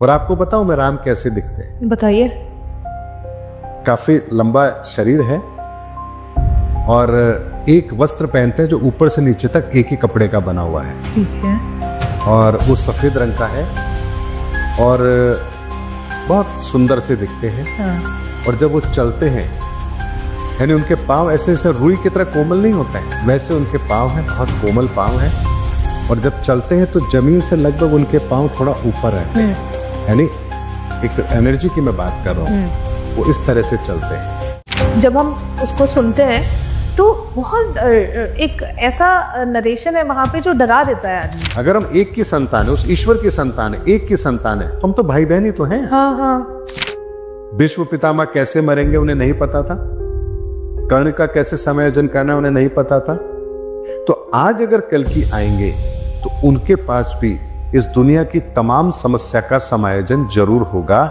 और आपको बताऊं मैं राम कैसे दिखते हैं? बताइए। काफी लंबा शरीर है और एक वस्त्र पहनते हैं जो ऊपर से नीचे तक एक ही कपड़े का बना हुआ है। ठीक है। और वो सफेद रंग का है और बहुत सुंदर से दिखते हैं। हाँ। और जब वो चलते हैं यानी उनके पांव ऐसे ऐसे रुई की तरह कोमल नहीं होते हैं, वैसे उनके पांव हैं, बहुत कोमल पांव हैं। और जब चलते हैं तो जमीन से लगभग उनके पांव थोड़ा ऊपर रहते हैं, यानी एक एनर्जी की मैं बात कर रहा हूँ, वो इस तरह से चलते हैं। जब हम उसको सुनते हैं तो बहुत एक ऐसा नरेशन है वहां पे जो डरा देता है आदमी। अगर हम एक की संतान है, उस ईश्वर की संतान है, एक की संतान है, तो हम तो भाई बहन ही तो हैं। हाँ हाँ। विश्व पितामह कैसे मरेंगे उन्हें नहीं पता था, कर्ण का कैसे समायोजन करना उन्हें नहीं पता था। तो आज अगर कल्कि आएंगे तो उनके पास भी इस दुनिया की तमाम समस्या का समायोजन जरूर होगा।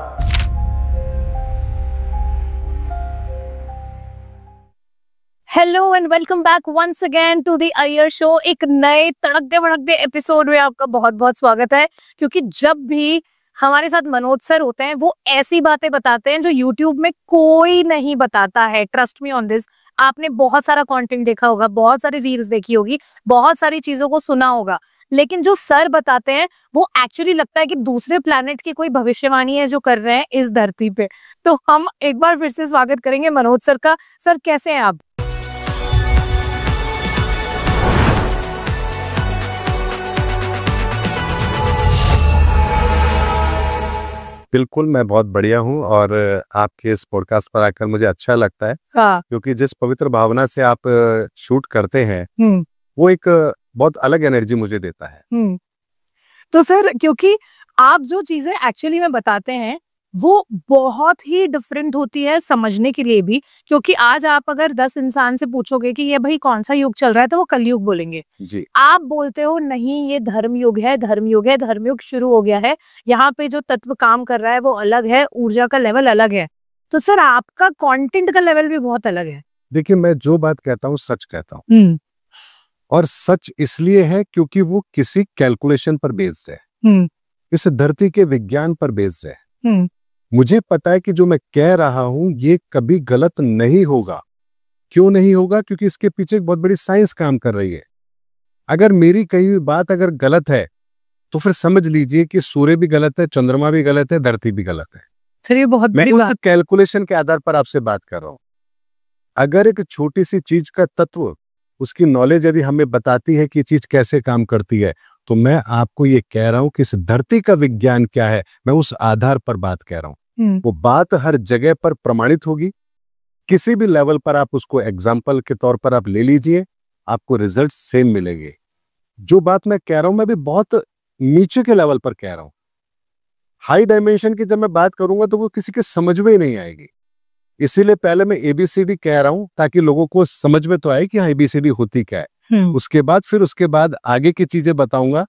Hello and welcome back once again to the Iyer show. एक नए तड़कते भड़कते एपिसोड में आपका बहुत बहुत स्वागत है, क्योंकि जब भी हमारे साथ मनोज सर होते हैं वो ऐसी बातें बताते हैं जो यूट्यूब में कोई नहीं बताता है। Trust me on this. आपने बहुत सारा कंटेंट देखा होगा, बहुत सारी रील्स देखी होगी, बहुत सारी चीजों को सुना होगा, लेकिन जो सर बताते हैं वो एक्चुअली लगता है कि दूसरे प्लैनेट की कोई भविष्यवाणी है जो कर रहे हैं इस धरती पे। तो हम एक बार फिर से स्वागत करेंगे मनोज सर का। सर कैसे हैं आप? बिल्कुल, मैं बहुत बढ़िया हूं और आपके इस पॉडकास्ट पर आकर मुझे अच्छा लगता है। हाँ। क्योंकि जिस पवित्र भावना से आप शूट करते हैं वो एक बहुत अलग एनर्जी मुझे देता है। तो सर, क्योंकि आप जो चीजें एक्चुअली में बताते हैं वो बहुत ही डिफरेंट होती है समझने के लिए भी, क्योंकि आज आप अगर 10 इंसान से पूछोगे कि ये भाई कौन सा युग चल रहा है तो वो कलयुग बोलेंगे जी। आप बोलते हो नहीं ये धर्म युग है, धर्म युग है, धर्म युग शुरू हो गया है, यहाँ पे जो तत्व काम कर रहा है वो अलग है, ऊर्जा का लेवल अलग है। तो सर आपका कंटेंट का लेवल भी बहुत अलग है। देखिए, मैं जो बात कहता हूँ सच कहता हूँ, और सच इसलिए है क्योंकि वो किसी कैलकुलेशन पर बेस्ड है, इस धरती के विज्ञान पर बेस्ड है। मुझे पता है कि जो मैं कह रहा हूं ये कभी गलत नहीं होगा। क्यों नहीं होगा? क्योंकि इसके पीछे एक बहुत बड़ी साइंस काम कर रही है। अगर मेरी कही हुई बात अगर गलत है तो फिर समझ लीजिए कि सूर्य भी गलत है, चंद्रमा भी गलत है, धरती भी गलत है। सर ये बहुत मैं उस कैलकुलेशन के आधार पर आपसे बात कर रहा हूं। अगर एक छोटी सी चीज का तत्व, उसकी नॉलेज यदि हमें बताती है कि चीज कैसे काम करती है, तो मैं आपको ये कह रहा हूं कि इस धरती का विज्ञान क्या है, मैं उस आधार पर बात कह रहा हूं। वो बात हर जगह पर प्रमाणित होगी। किसी भी लेवल पर आप उसको एग्जाम्पल के तौर पर आप ले लीजिए, आपको रिजल्ट सेम मिलेंगे। जो बात मैं कह रहा हूं मैं भी बहुत नीचे के लेवल पर कह रहा हूं। हाई डायमेंशन की जब मैं बात करूंगा तो वो किसी के समझ में ही नहीं आएगी। इसीलिए पहले मैं एबीसीडी कह रहा हूं ताकि लोगों को समझ में तो आए कि हाँ एबीसीडी होती क्या है। उसके बाद आगे की चीजें बताऊंगा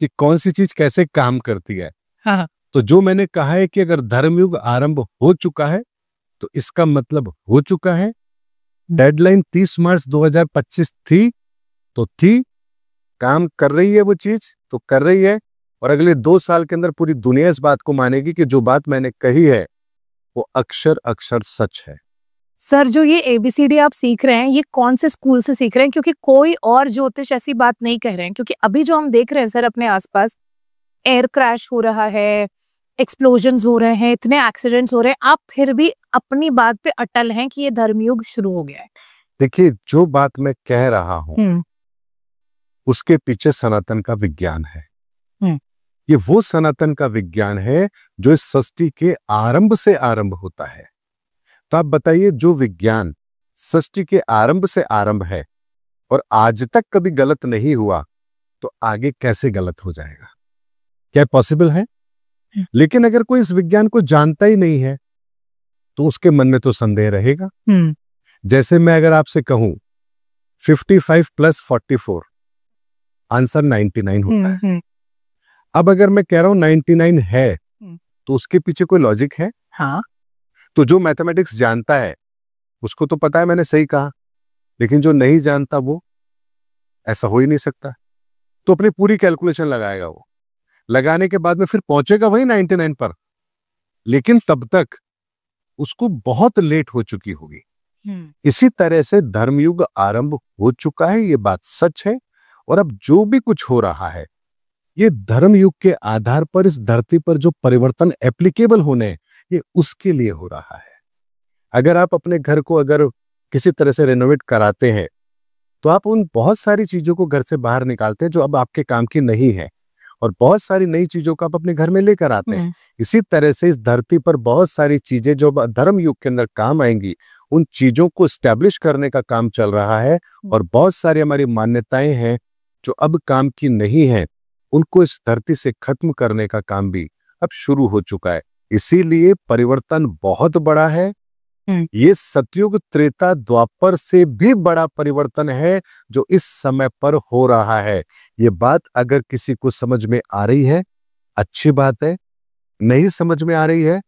कि कौन सी चीज कैसे काम करती है। हाँ। तो जो मैंने कहा है कि अगर धर्मयुग आरंभ हो चुका है तो इसका मतलब हो चुका है। डेडलाइन 30 मार्च 2025 थी तो थी, काम कर रही है वो चीज तो कर रही है, और अगले 2 साल के अंदर पूरी दुनिया इस बात को मानेगी कि जो बात मैंने कही है वो अक्षर अक्षर सच है। सर जो ये एबीसीडी आप सीख रहे हैं ये कौन से स्कूल से सीख रहे हैं? क्योंकि कोई और ज्योतिष ऐसी बात नहीं कह रहे हैं, क्योंकि अभी जो हम देख रहे हैं सर अपने आसपास एयर क्रैश हो रहा है, एक्सप्लोजन्स हो रहे हैं, इतने एक्सीडेंट्स हो रहे हैं, आप फिर भी अपनी बात पे अटल हैं कि ये धर्मयुग शुरू हो गया है। देखिए, जो बात मैं कह रहा हूं उसके पीछे सनातन का विज्ञान है। ये वो सनातन का विज्ञान है जो इस सृष्टि के आरंभ से आरंभ होता है। तो आप बताइए, जो विज्ञान सृष्टि के आरंभ से आरंभ है और आज तक कभी गलत नहीं हुआ, तो आगे कैसे गलत हो जाएगा? क्या पॉसिबल है? लेकिन अगर कोई इस विज्ञान को जानता ही नहीं है तो उसके मन में तो संदेह रहेगा। जैसे मैं अगर आपसे कहूं 55 + 44 आंसर 99 होता है। अब अगर मैं कह रहा हूं 99 है तो उसके पीछे कोई लॉजिक है? हाँ। तो जो मैथमेटिक्स जानता है उसको तो पता है मैंने सही कहा, लेकिन जो नहीं जानता वो ऐसा हो ही नहीं सकता, तो अपनी पूरी कैलकुलेशन लगाएगा वो। लगाने के बाद में फिर पहुंचेगा वही 99 पर, लेकिन तब तक उसको बहुत लेट हो चुकी होगी। इसी तरह से धर्मयुग आरंभ हो चुका है, ये बात सच है। और अब जो भी कुछ हो रहा है, ये धर्मयुग के आधार पर इस धरती पर जो परिवर्तन एप्लीकेबल होने हैं, ये उसके लिए हो रहा है। अगर आप अपने घर को अगर किसी तरह से रेनोवेट कराते हैं, तो आप उन बहुत सारी चीजों को घर से बाहर निकालते हैं जो अब आपके काम की नहीं है, और बहुत सारी नई चीजों को आप अपने घर में लेकर आते हैं। इसी तरह से इस धरती पर बहुत सारी चीजें जो धर्म युग के अंदर काम आएंगी, उन चीजों को स्टैब्लिश करने का काम चल रहा है। और बहुत सारी हमारी मान्यताएं हैं जो अब काम की नहीं है, उनको इस धरती से खत्म करने का काम भी अब शुरू हो चुका है। इसीलिए परिवर्तन बहुत बड़ा है। ये सतयुग त्रेता द्वापर से भी बड़ा परिवर्तन है जो इस समय पर हो रहा है। ये बात अगर किसी को समझ में आ रही है, अच्छी बात है। नहीं समझ में आ रही है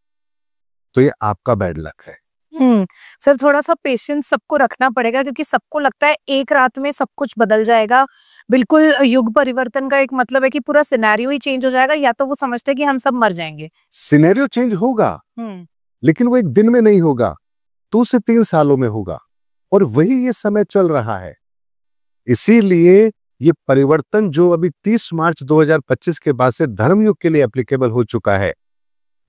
तो ये आपका बैड लक है। सर, थोड़ा सा पेशेंस सबको रखना पड़ेगा, क्योंकि सबको लगता है एक रात में सब कुछ बदल जाएगा। बिल्कुल युग परिवर्तन का एक मतलब है कि पूरा सिनेरियो ही चेंज हो जाएगा, या तो वो समझते हैं कि हम सब मर जाएंगे। सिनेरियो चेंज होगा, लेकिन वो एक दिन में नहीं होगा, 2 से 3 सालों में होगा, और वही ये समय चल रहा है। इसीलिए ये परिवर्तन जो अभी 30 मार्च 2025 के बाद से धर्मयुग के लिए एप्लीकेबल हो चुका है,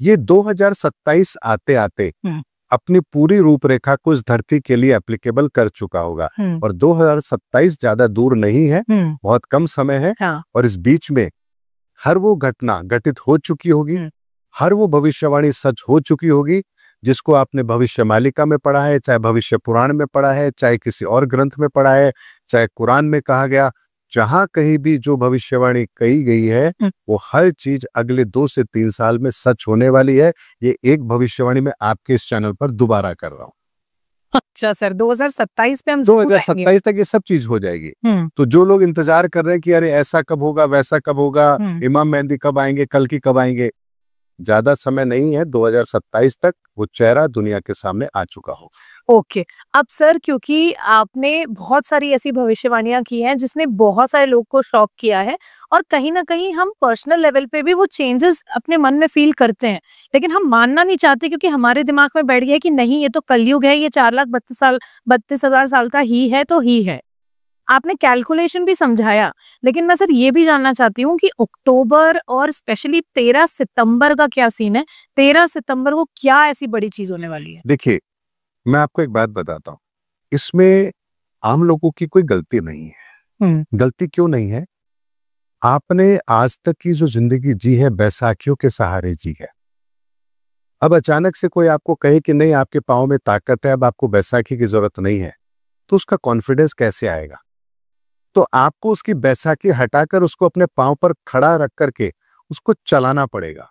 ये 2027 आते आते अपनी पूरी रूपरेखा को इस धरती के लिए एप्लीकेबल कर चुका होगा। और 2027 ज्यादा दूर नहीं है, बहुत कम समय है। हाँ। और इस बीच में हर वो घटना घटित हो चुकी होगी, हर वो भविष्यवाणी सच हो चुकी होगी जिसको आपने भविष्य मालिका में पढ़ा है, चाहे भविष्य पुराण में पढ़ा है, चाहे किसी और ग्रंथ में पढ़ा है, चाहे कुरान में कहा गया। जहां कहीं भी जो भविष्यवाणी कही गई है, वो हर चीज अगले 2 से 3 साल में सच होने वाली है। ये एक भविष्यवाणी मैं आपके इस चैनल पर दोबारा कर रहा हूँ। अच्छा सर, 2027 पे हम 2027 तक ये सब चीज हो जाएगी। तो जो लोग इंतजार कर रहे हैं कि अरे ऐसा कब होगा, वैसा कब होगा, इमाम मेहंदी कब आएंगे, कल की कब आएंगे, ज्यादा समय नहीं है। 2027 तक वो चेहरा दुनिया के सामने आ चुका हो। ओके। अब सर, क्योंकि आपने बहुत सारी ऐसी भविष्यवाणियां की हैं जिसने बहुत सारे लोग को शॉक किया है, और कहीं ना कहीं हम पर्सनल लेवल पे भी वो चेंजेस अपने मन में फील करते हैं, लेकिन हम मानना नहीं चाहते, क्योंकि हमारे दिमाग में बैठ गया है कि नहीं, ये तो कलयुग है, ये 4,32,000 साल का ही है तो ही है। आपने कैलकुलेशन भी समझाया, लेकिन मैं सर ये भी जानना चाहती हूँ कि अक्टूबर और स्पेशली 13 सितंबर का क्या सीन है। 13 सितंबर को क्या ऐसी बड़ी चीज होने वाली है? देखिए, मैं आपको एक बात बताता हूँ, इसमें आम लोगों की कोई गलती नहीं है। गलती क्यों नहीं है? आपने आज तक की जो जिंदगी जी है, बैसाखियों के सहारे जी है। अब अचानक से कोई आपको कहे कि नहीं, आपके पाँव में ताकत है, अब आपको बैसाखी की जरूरत नहीं है, तो उसका कॉन्फिडेंस कैसे आएगा? तो आपको उसकी बैसाखी हटाकर उसको अपने पांव पर खड़ा रख करके उसको चलाना पड़ेगा।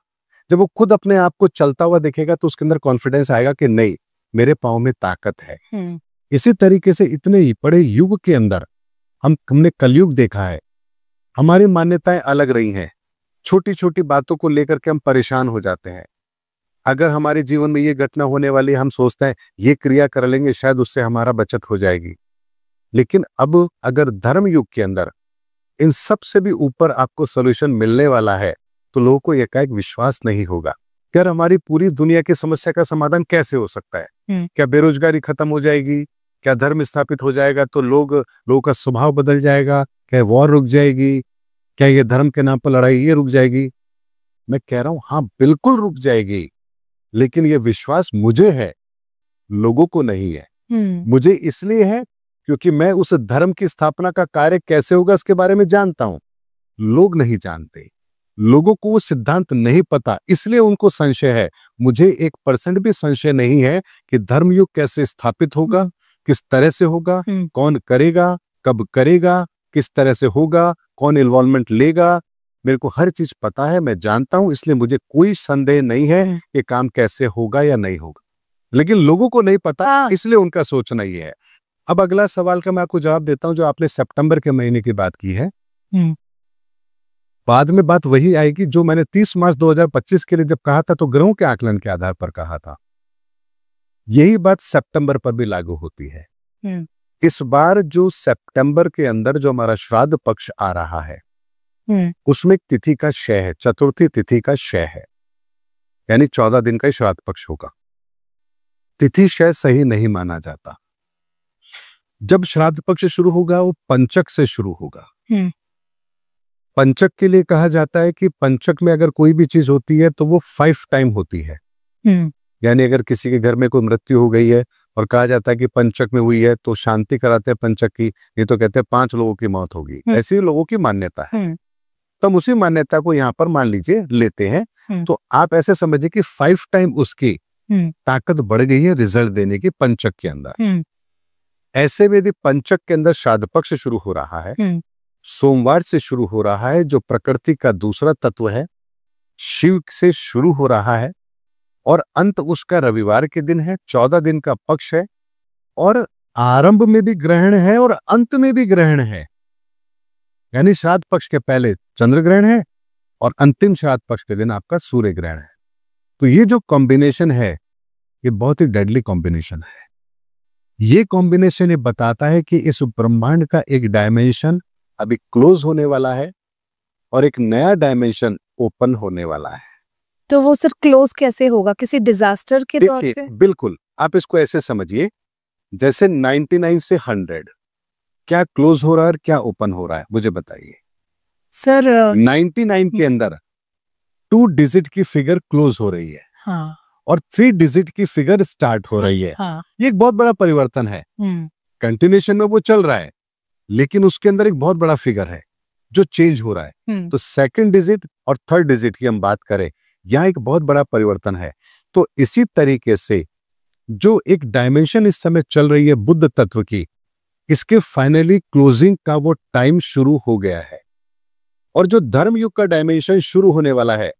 जब वो खुद अपने आप को चलता हुआ दिखेगा तो उसके अंदर कॉन्फिडेंस आएगा कि नहीं, मेरे पांव में ताकत है। इसी तरीके से इतने ही बड़े युग के अंदर हमने कलयुग देखा है। हमारी मान्यताएं अलग रही हैं। छोटी छोटी बातों को लेकर के हम परेशान हो जाते हैं। अगर हमारे जीवन में ये घटना होने वाली है, हम सोचते हैं ये क्रिया कर लेंगे, शायद उससे हमारा बचत हो जाएगी। लेकिन अब अगर धर्म युग के अंदर इन सब से भी ऊपर आपको सॉल्यूशन मिलने वाला है, तो लोगों को एकाएक विश्वास नहीं होगा। यार, हमारी पूरी दुनिया की समस्या का समाधान कैसे हो सकता है? क्या बेरोजगारी खत्म हो जाएगी? क्या धर्म स्थापित हो जाएगा तो लोगों का स्वभाव बदल जाएगा? क्या वॉर रुक जाएगी? क्या ये धर्म के नाम पर लड़ाई ये रुक जाएगी? मैं कह रहा हूं, हाँ बिल्कुल रुक जाएगी, लेकिन ये विश्वास मुझे है, लोगों को नहीं है। मुझे इसलिए है क्योंकि मैं उस धर्म की स्थापना का कार्य कैसे होगा इसके बारे में जानता हूं। लोग नहीं जानते, लोगों को वो सिद्धांत नहीं पता, इसलिए उनको संशय है। मुझे 1% भी संशय नहीं है कि धर्मयुग कैसे स्थापित होगा, किस तरह से होगा, कौन करेगा, कब करेगा, किस तरह से होगा, कौन इन्वॉल्वमेंट लेगा। मेरे को हर चीज पता है, मैं जानता हूं, इसलिए मुझे कोई संदेह नहीं है कि काम कैसे होगा या नहीं होगा। लेकिन लोगों को नहीं पता, इसलिए उनका सोचना ही है। अब अगला सवाल का मैं आपको जवाब देता हूं, जो आपने सितंबर के महीने की बात की है। बाद में बात वही आएगी जो मैंने 30 मार्च 2025 के लिए जब कहा था, तो ग्रहों के आकलन के आधार पर कहा था। यही बात सितंबर पर भी लागू होती है। इस बार जो सितंबर के अंदर जो हमारा श्राद्ध पक्ष आ रहा है, उसमें एक तिथि का क्षय है, चतुर्थी तिथि का क्षय है, यानी 14 दिन का ही श्राद्ध पक्ष होगा। तिथि क्षय सही नहीं माना जाता। जब श्राद्ध पक्ष शुरू होगा वो पंचक से शुरू होगा। पंचक के लिए कहा जाता है कि पंचक में अगर कोई भी चीज होती है तो वो 5 टाइम होती है। यानी अगर किसी के घर में कोई मृत्यु हो गई है और कहा जाता है कि पंचक में हुई है तो शांति कराते हैं पंचक की, ये तो कहते हैं 5 लोगों की मौत होगी। ऐसी लोगों की मान्यता है, तो हम उसी मान्यता को यहाँ पर मान लीजिए लेते हैं। तो आप ऐसे समझिए कि 5 टाइम उसकी ताकत बढ़ गई है रिजल्ट देने की पंचक के अंदर। ऐसे में यदि पंचक के अंदर श्राद्ध पक्ष शुरू हो रहा है, सोमवार से शुरू हो रहा है जो प्रकृति का दूसरा तत्व है, शिव से शुरू हो रहा है और अंत उसका रविवार के दिन है, 14 दिन का पक्ष है और आरंभ में भी ग्रहण है और अंत में भी ग्रहण है। यानी श्राद्ध पक्ष के पहले चंद्र ग्रहण है और अंतिम श्राद्ध पक्ष के दिन आपका सूर्य ग्रहण है। तो ये जो कॉम्बिनेशन है ये बहुत ही डेडली कॉम्बिनेशन है। ये कॉम्बिनेशन ये बताता है कि इस ब्रह्मांड का एक डायमेंशन अभी क्लोज होने वाला है और एक नया डायमेंशन ओपन होने वाला है। तो वो सर क्लोज कैसे होगा, किसी डिजास्टर के तौर पे? बिल्कुल, आप इसको ऐसे समझिए जैसे 99 से 100 क्या क्लोज हो रहा है और क्या ओपन हो रहा है, मुझे बताइए सर। 99 के अंदर 2 डिजिट की फिगर क्लोज हो रही है। हाँ। और 3 डिजिट की फिगर स्टार्ट हो रही है। हाँ। ये एक बहुत बड़ा परिवर्तन है। कंटिन्यूएशन में वो चल रहा है लेकिन उसके अंदर एक बहुत बड़ा फिगर है जो चेंज हो रहा है। तो 2nd डिजिट और 3rd डिजिट की हम बात करें, यहां एक बहुत बड़ा परिवर्तन है। तो इसी तरीके से जो एक डायमेंशन इस समय चल रही है बुद्ध तत्व की, इसके फाइनली क्लोजिंग का वो टाइम शुरू हो गया है और जो धर्म युग का डायमेंशन शुरू होने वाला है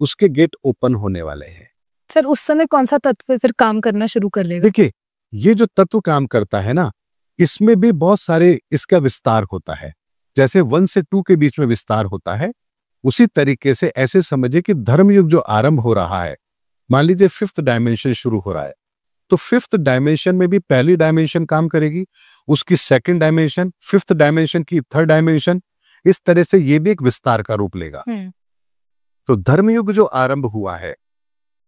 उसके गेट ओपन होने वाले हैं। सर उस समय कौन सा तत्व फिर काम करना शुरू कर लेगा? देखिए, ये जो तत्व काम करता है ना, इसमें भी बहुत सारे इसका विस्तार होता है। जैसे 1 से 2 के बीच में विस्तार होता है, उसी तरीके से ऐसे समझिए कि धर्म युग जो आरंभ हो रहा है, मान लीजिए 5th डायमेंशन शुरू हो रहा है, तो 5th डायमेंशन में भी पहली डायमेंशन काम करेगी, उसकी 2nd डायमेंशन, 5th डायमेंशन की 3rd डायमेंशन, इस तरह से ये भी एक विस्तार का रूप लेगा। तो धर्मयुग जो आरंभ हुआ है,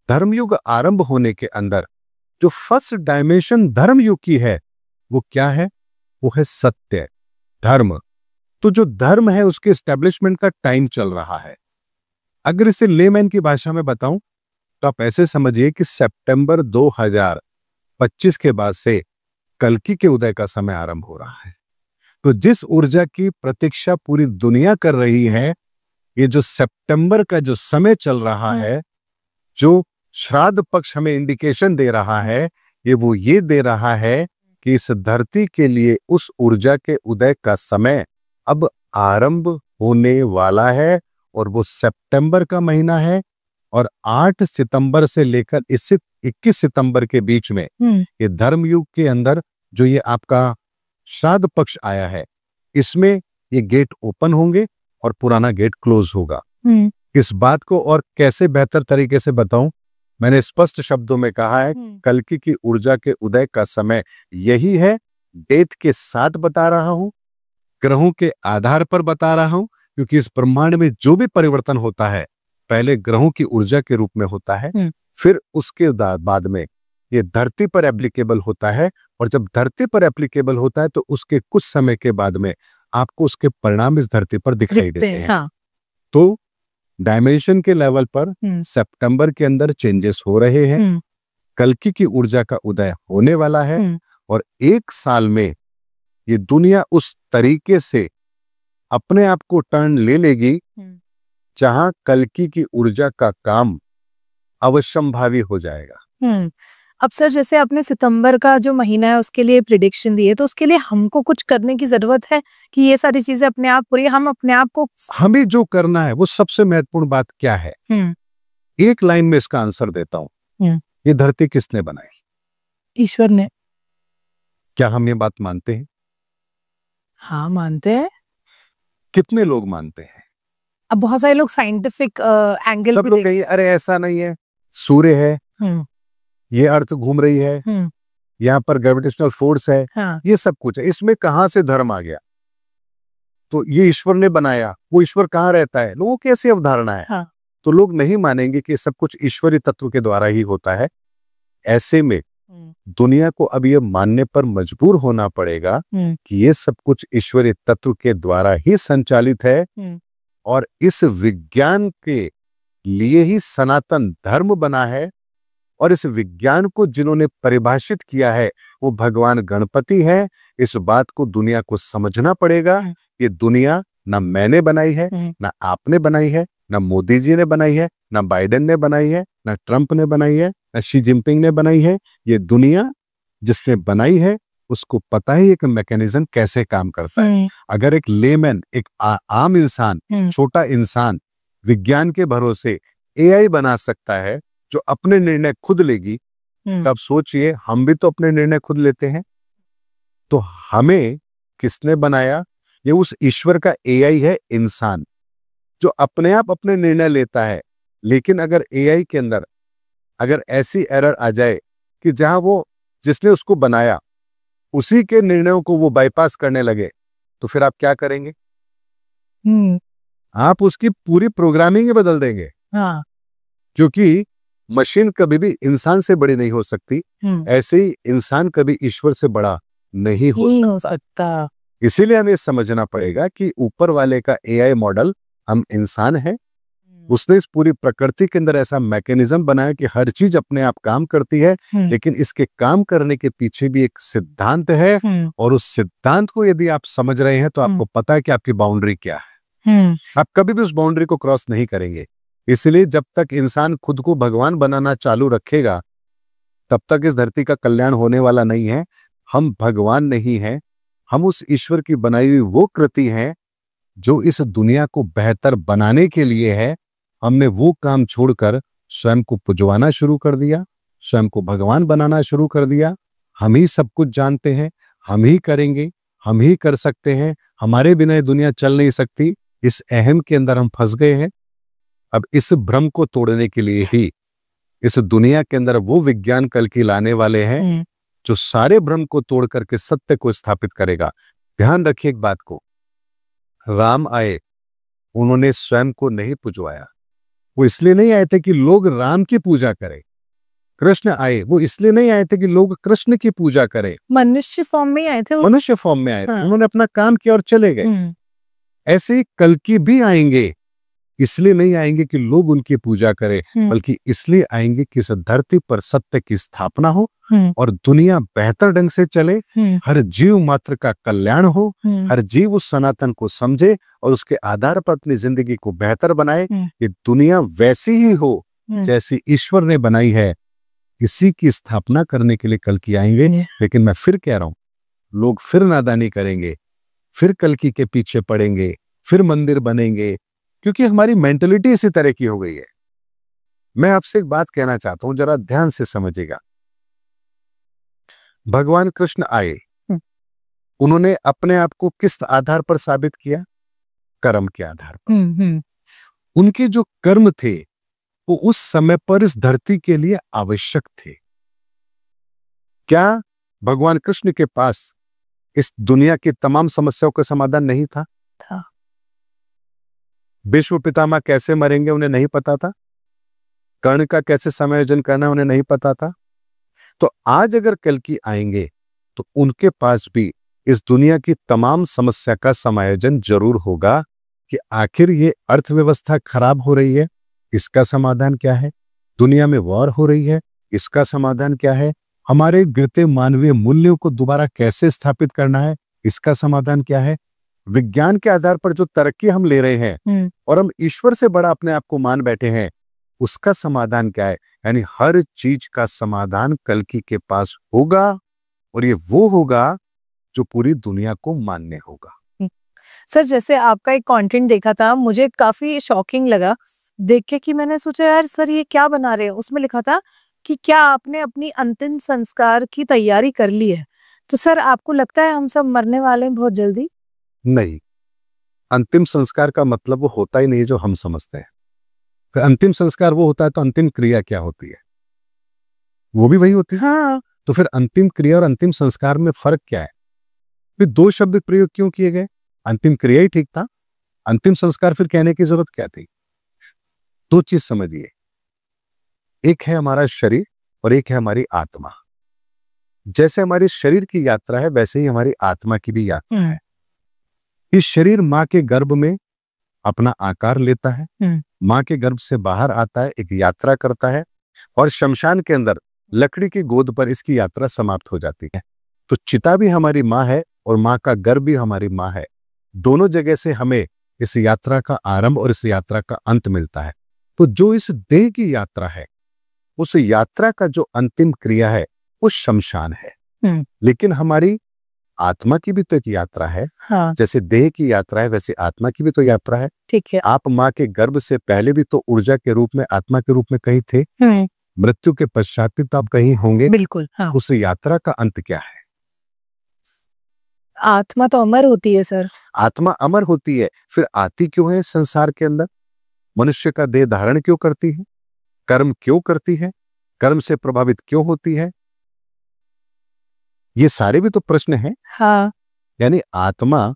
धर्मयुग आरंभ होने के अंदर जो फर्स्ट डायमेंशन धर्मयुग की है वो क्या है? वो है सत्य, धर्म। तो जो धर्म है उसके एस्टेब्लिशमेंट का टाइम चल रहा है। अगर इसे लेमैन की भाषा में बताऊं तो आप ऐसे समझिए कि सितंबर 2025 के बाद से कल्कि के उदय का समय आरंभ हो रहा है। तो जिस ऊर्जा की प्रतीक्षा पूरी दुनिया कर रही है, ये जो सितंबर का जो समय चल रहा है, जो श्राद्ध पक्ष हमें इंडिकेशन दे रहा है, ये दे रहा है कि इस धरती के लिए उस ऊर्जा के उदय का समय अब आरंभ होने वाला है और वो सितंबर का महीना है। और 8 सितंबर से लेकर इस 21 सितंबर के बीच में ये धर्मयुग के अंदर जो ये आपका श्राद्ध पक्ष आया है, इसमें ये गेट ओपन होंगे और पुराना गेट क्लोज होगा। इस बात को और कैसे बेहतर तरीके से बताऊं, मैंने स्पष्ट शब्दों में कहा है, कल्कि की ऊर्जा के उदय का समय यही है। डेट के साथ बता रहा हूं, ग्रहों के आधार पर बता रहा हूं, क्योंकि इस ब्रह्मांड में जो भी परिवर्तन होता है पहले ग्रहों की ऊर्जा के रूप में होता है, फिर उसके बाद में ये धरती पर एप्लीकेबल होता है। और जब धरती पर एप्लीकेबल होता है तो उसके कुछ समय के बाद में आपको उसके परिणाम इस धरती पर दिखाई देते हैं। हाँ। तो डायमेंशन के लेवल पर सितंबर के अंदर चेंजेस हो रहे हैं, कल्कि की ऊर्जा का उदय होने वाला है और 1 साल में ये दुनिया उस तरीके से अपने आप को टर्न ले लेगी जहां कल्कि की ऊर्जा का काम अवश्यंभावी हो जाएगा। अब सर जैसे आपने सितंबर का जो महीना है उसके लिए प्रिडिक्शन दी है, तो उसके लिए हमको कुछ करने की जरूरत है कि ये सारी चीजें अपने आप पूरी हम अपने आप को हमें जो करना है वो सबसे महत्वपूर्ण बात क्या है? एक लाइन में इसका आंसर देता हूं, ये धरती किसने बनाई? ईश्वर ने। क्या हम ये बात मानते हैं? हाँ मानते हैं। कितने लोग मानते हैं? अब बहुत सारे लोग साइंटिफिक एंगल सब लोग कहिए अरे ऐसा नहीं है, सूर्य है, ये अर्थ घूम रही है, यहाँ पर ग्रेविटेशनल फोर्स है, हाँ। ये सब कुछ है, इसमें कहां से धर्म आ गया? तो ये ईश्वर ने बनाया, वो ईश्वर कहाँ रहता है, लोगों की ऐसी अवधारणा है। हाँ। तो लोग नहीं मानेंगे कि सब कुछ ईश्वरीय तत्व के द्वारा ही होता है। ऐसे में दुनिया को अब ये मानने पर मजबूर होना पड़ेगा कि ये सब कुछ ईश्वरीय तत्व के द्वारा ही संचालित है और इस विज्ञान के लिए ही सनातन धर्म बना है। और इस विज्ञान को जिन्होंने परिभाषित किया है वो भगवान गणपति है। इस बात को दुनिया को समझना पड़ेगा। ये दुनिया ना मैंने बनाई है, ना आपने बनाई है, ना मोदी जी ने बनाई है, ना बाइडेन ने बनाई है, ना ट्रंप ने बनाई है, ना शी जिनपिंग ने बनाई है। ये दुनिया जिसने बनाई है उसको पता है एक मैकेनिज्म कैसे काम करता है। अगर एक लेमैन, एक आम इंसान, छोटा इंसान विज्ञान के भरोसे एआई बना सकता है जो अपने निर्णय खुद लेगी, तब सोचिए हम भी तो अपने निर्णय खुद लेते हैं। तो हमें किसने बनाया? ये उस ईश्वर का एआई है, इंसान, जो अपने आप अपने निर्णय लेता है। लेकिन अगर एआई के अंदर अगर ऐसी एरर आ जाए कि जहां वो जिसने उसको बनाया उसी के निर्णयों को वो बाईपास करने लगे, तो फिर आप क्या करेंगे? आप उसकी पूरी प्रोग्रामिंग ही बदल देंगे। हाँ। क्योंकि मशीन कभी भी इंसान से बड़ी नहीं हो सकती, ऐसे ही इंसान कभी ईश्वर से बड़ा नहीं हो सकता। इसीलिए हमें समझना पड़ेगा कि ऊपर वाले का एआई मॉडल हम इंसान हैं। उसने इस पूरी प्रकृति के अंदर ऐसा मैकेनिज्म बनाया कि हर चीज अपने आप काम करती है, लेकिन इसके काम करने के पीछे भी एक सिद्धांत है। और उस सिद्धांत को यदि आप समझ रहे हैं तो आपको पता है कि आपकी बाउंड्री क्या है। आप कभी भी उस बाउंड्री को क्रॉस नहीं करेंगे। इसलिए जब तक इंसान खुद को भगवान बनाना चालू रखेगा तब तक इस धरती का कल्याण होने वाला नहीं है। हम भगवान नहीं हैं, हम उस ईश्वर की बनाई हुई वो कृति हैं जो इस दुनिया को बेहतर बनाने के लिए है। हमने वो काम छोड़कर स्वयं को पुजवाना शुरू कर दिया, स्वयं को भगवान बनाना शुरू कर दिया। हम ही सब कुछ जानते हैं, हम ही करेंगे, हम ही कर सकते हैं, हमारे बिना ये दुनिया चल नहीं सकती। इस अहम के अंदर हम फंस गए हैं। अब इस भ्रम को तोड़ने के लिए ही इस दुनिया के अंदर वो विज्ञान कल की लाने वाले हैं जो सारे भ्रम को तोड़ करके सत्य को स्थापित करेगा। ध्यान रखिए एक बात को, राम आए, उन्होंने स्वयं को नहीं पुजवाया। वो इसलिए नहीं आए थे कि लोग राम की पूजा करें। कृष्ण आए, वो इसलिए नहीं आए थे कि लोग कृष्ण की पूजा करें। मनुष्य फॉर्म में आए थे, मनुष्य फॉर्म में आए थे। उन्होंने अपना काम किया और चले गए। ऐसे ही कल की भी आएंगे, इसलिए नहीं आएंगे कि लोग उनकी पूजा करें, बल्कि इसलिए आएंगे कि इस धरती पर सत्य की स्थापना हो और दुनिया बेहतर ढंग से चले, हर जीव मात्र का कल्याण हो, हर जीव उस सनातन को समझे और उसके आधार पर अपनी जिंदगी को बेहतर बनाए। ये दुनिया वैसी ही हो जैसी ईश्वर ने बनाई है। इसी की स्थापना करने के लिए कल की आएंगे। लेकिन मैं फिर कह रहा हूं, लोग फिर नादानी करेंगे, फिर कल्कि के पीछे पड़ेंगे, फिर मंदिर बनेंगे, क्योंकि हमारी मेंटलिटी इसी तरह की हो गई है। मैं आपसे एक बात कहना चाहता हूं, जरा ध्यान से समझिएगा। भगवान कृष्ण आए, उन्होंने अपने आप को किस आधार पर साबित किया? कर्म के आधार पर। उनके जो कर्म थे वो उस समय पर इस धरती के लिए आवश्यक थे। क्या भगवान कृष्ण के पास इस दुनिया की तमाम समस्याओं का समाधान नहीं था? विश्व पितामह कैसे मरेंगे उन्हें नहीं पता था। कर्ण का कैसे समायोजन करना उन्हें नहीं पता था। तो आज अगर कल की आएंगे तो उनके पास भी इस दुनिया की तमाम समस्या का समायोजन जरूर होगा कि आखिर ये अर्थव्यवस्था खराब हो रही है, इसका समाधान क्या है? दुनिया में वॉर हो रही है, इसका समाधान क्या है? हमारे गिरते मानवीय मूल्यों को दोबारा कैसे स्थापित करना है, इसका समाधान क्या है? विज्ञान के आधार पर जो तरक्की हम ले रहे हैं और हम ईश्वर से बड़ा अपने आप को मान बैठे हैं, उसका समाधान क्या है? यानी हर चीज का समाधान कल्कि के पास होगा और ये वो होगा जो पूरी दुनिया को मान्य होगा। सर, जैसे आपका एक कंटेंट देखा था, मुझे काफी शॉकिंग लगा देख के कि मैंने सोचा यार सर ये क्या बना रहे हैं। उसमें लिखा था कि क्या आपने अपनी अंतिम संस्कार की तैयारी कर ली है? तो सर आपको लगता है हम सब मरने वाले हैं बहुत जल्दी? नहीं, अंतिम संस्कार का मतलब वो होता ही नहीं जो हम समझते हैं। फिर अंतिम संस्कार वो होता है तो अंतिम क्रिया क्या होती है? वो भी वही होती है। हाँ। तो फिर अंतिम क्रिया और अंतिम संस्कार में फर्क क्या है? फिर दो शब्द प्रयोग क्यों किए गए? अंतिम क्रिया ही ठीक था, अंतिम संस्कार फिर कहने की जरूरत क्या थी? दो चीज समझिए, एक है हमारा शरीर और एक है हमारी आत्मा। जैसे हमारे शरीर की यात्रा है वैसे ही हमारी आत्मा की भी यात्रा है। इस शरीर माँ के गर्भ में अपना आकार लेता है, माँ के गर्भ से बाहर आता है, एक यात्रा करता है और शमशान के अंदर लकड़ी की गोद पर इसकी यात्रा समाप्त हो जाती है। तो चिता भी हमारी माँ है और माँ का गर्भ भी हमारी माँ है। दोनों जगह से हमें इस यात्रा का आरंभ और इस यात्रा का अंत मिलता है। तो जो इस देह की यात्रा है, उस यात्रा का जो अंतिम क्रिया है वो शमशान है। लेकिन हमारी आत्मा की भी तो एक यात्रा है। हाँ, जैसे देह की यात्रा है वैसे आत्मा की भी तो यात्रा है। ठीक है। आप माँ के गर्भ से पहले भी तो ऊर्जा के रूप में, आत्मा के रूप में कहीं थे, मृत्यु के पश्चात भी तो आप कहीं होंगे। बिल्कुल। हाँ। उस यात्रा का अंत क्या है? आत्मा तो अमर होती है सर। आत्मा अमर होती है, फिर आती क्यों है संसार के अंदर? मनुष्य का देह धारण क्यों करती है? कर्म क्यों करती है? कर्म से प्रभावित क्यों होती है? ये सारे भी तो प्रश्न हैं। हाँ। यानी आत्मा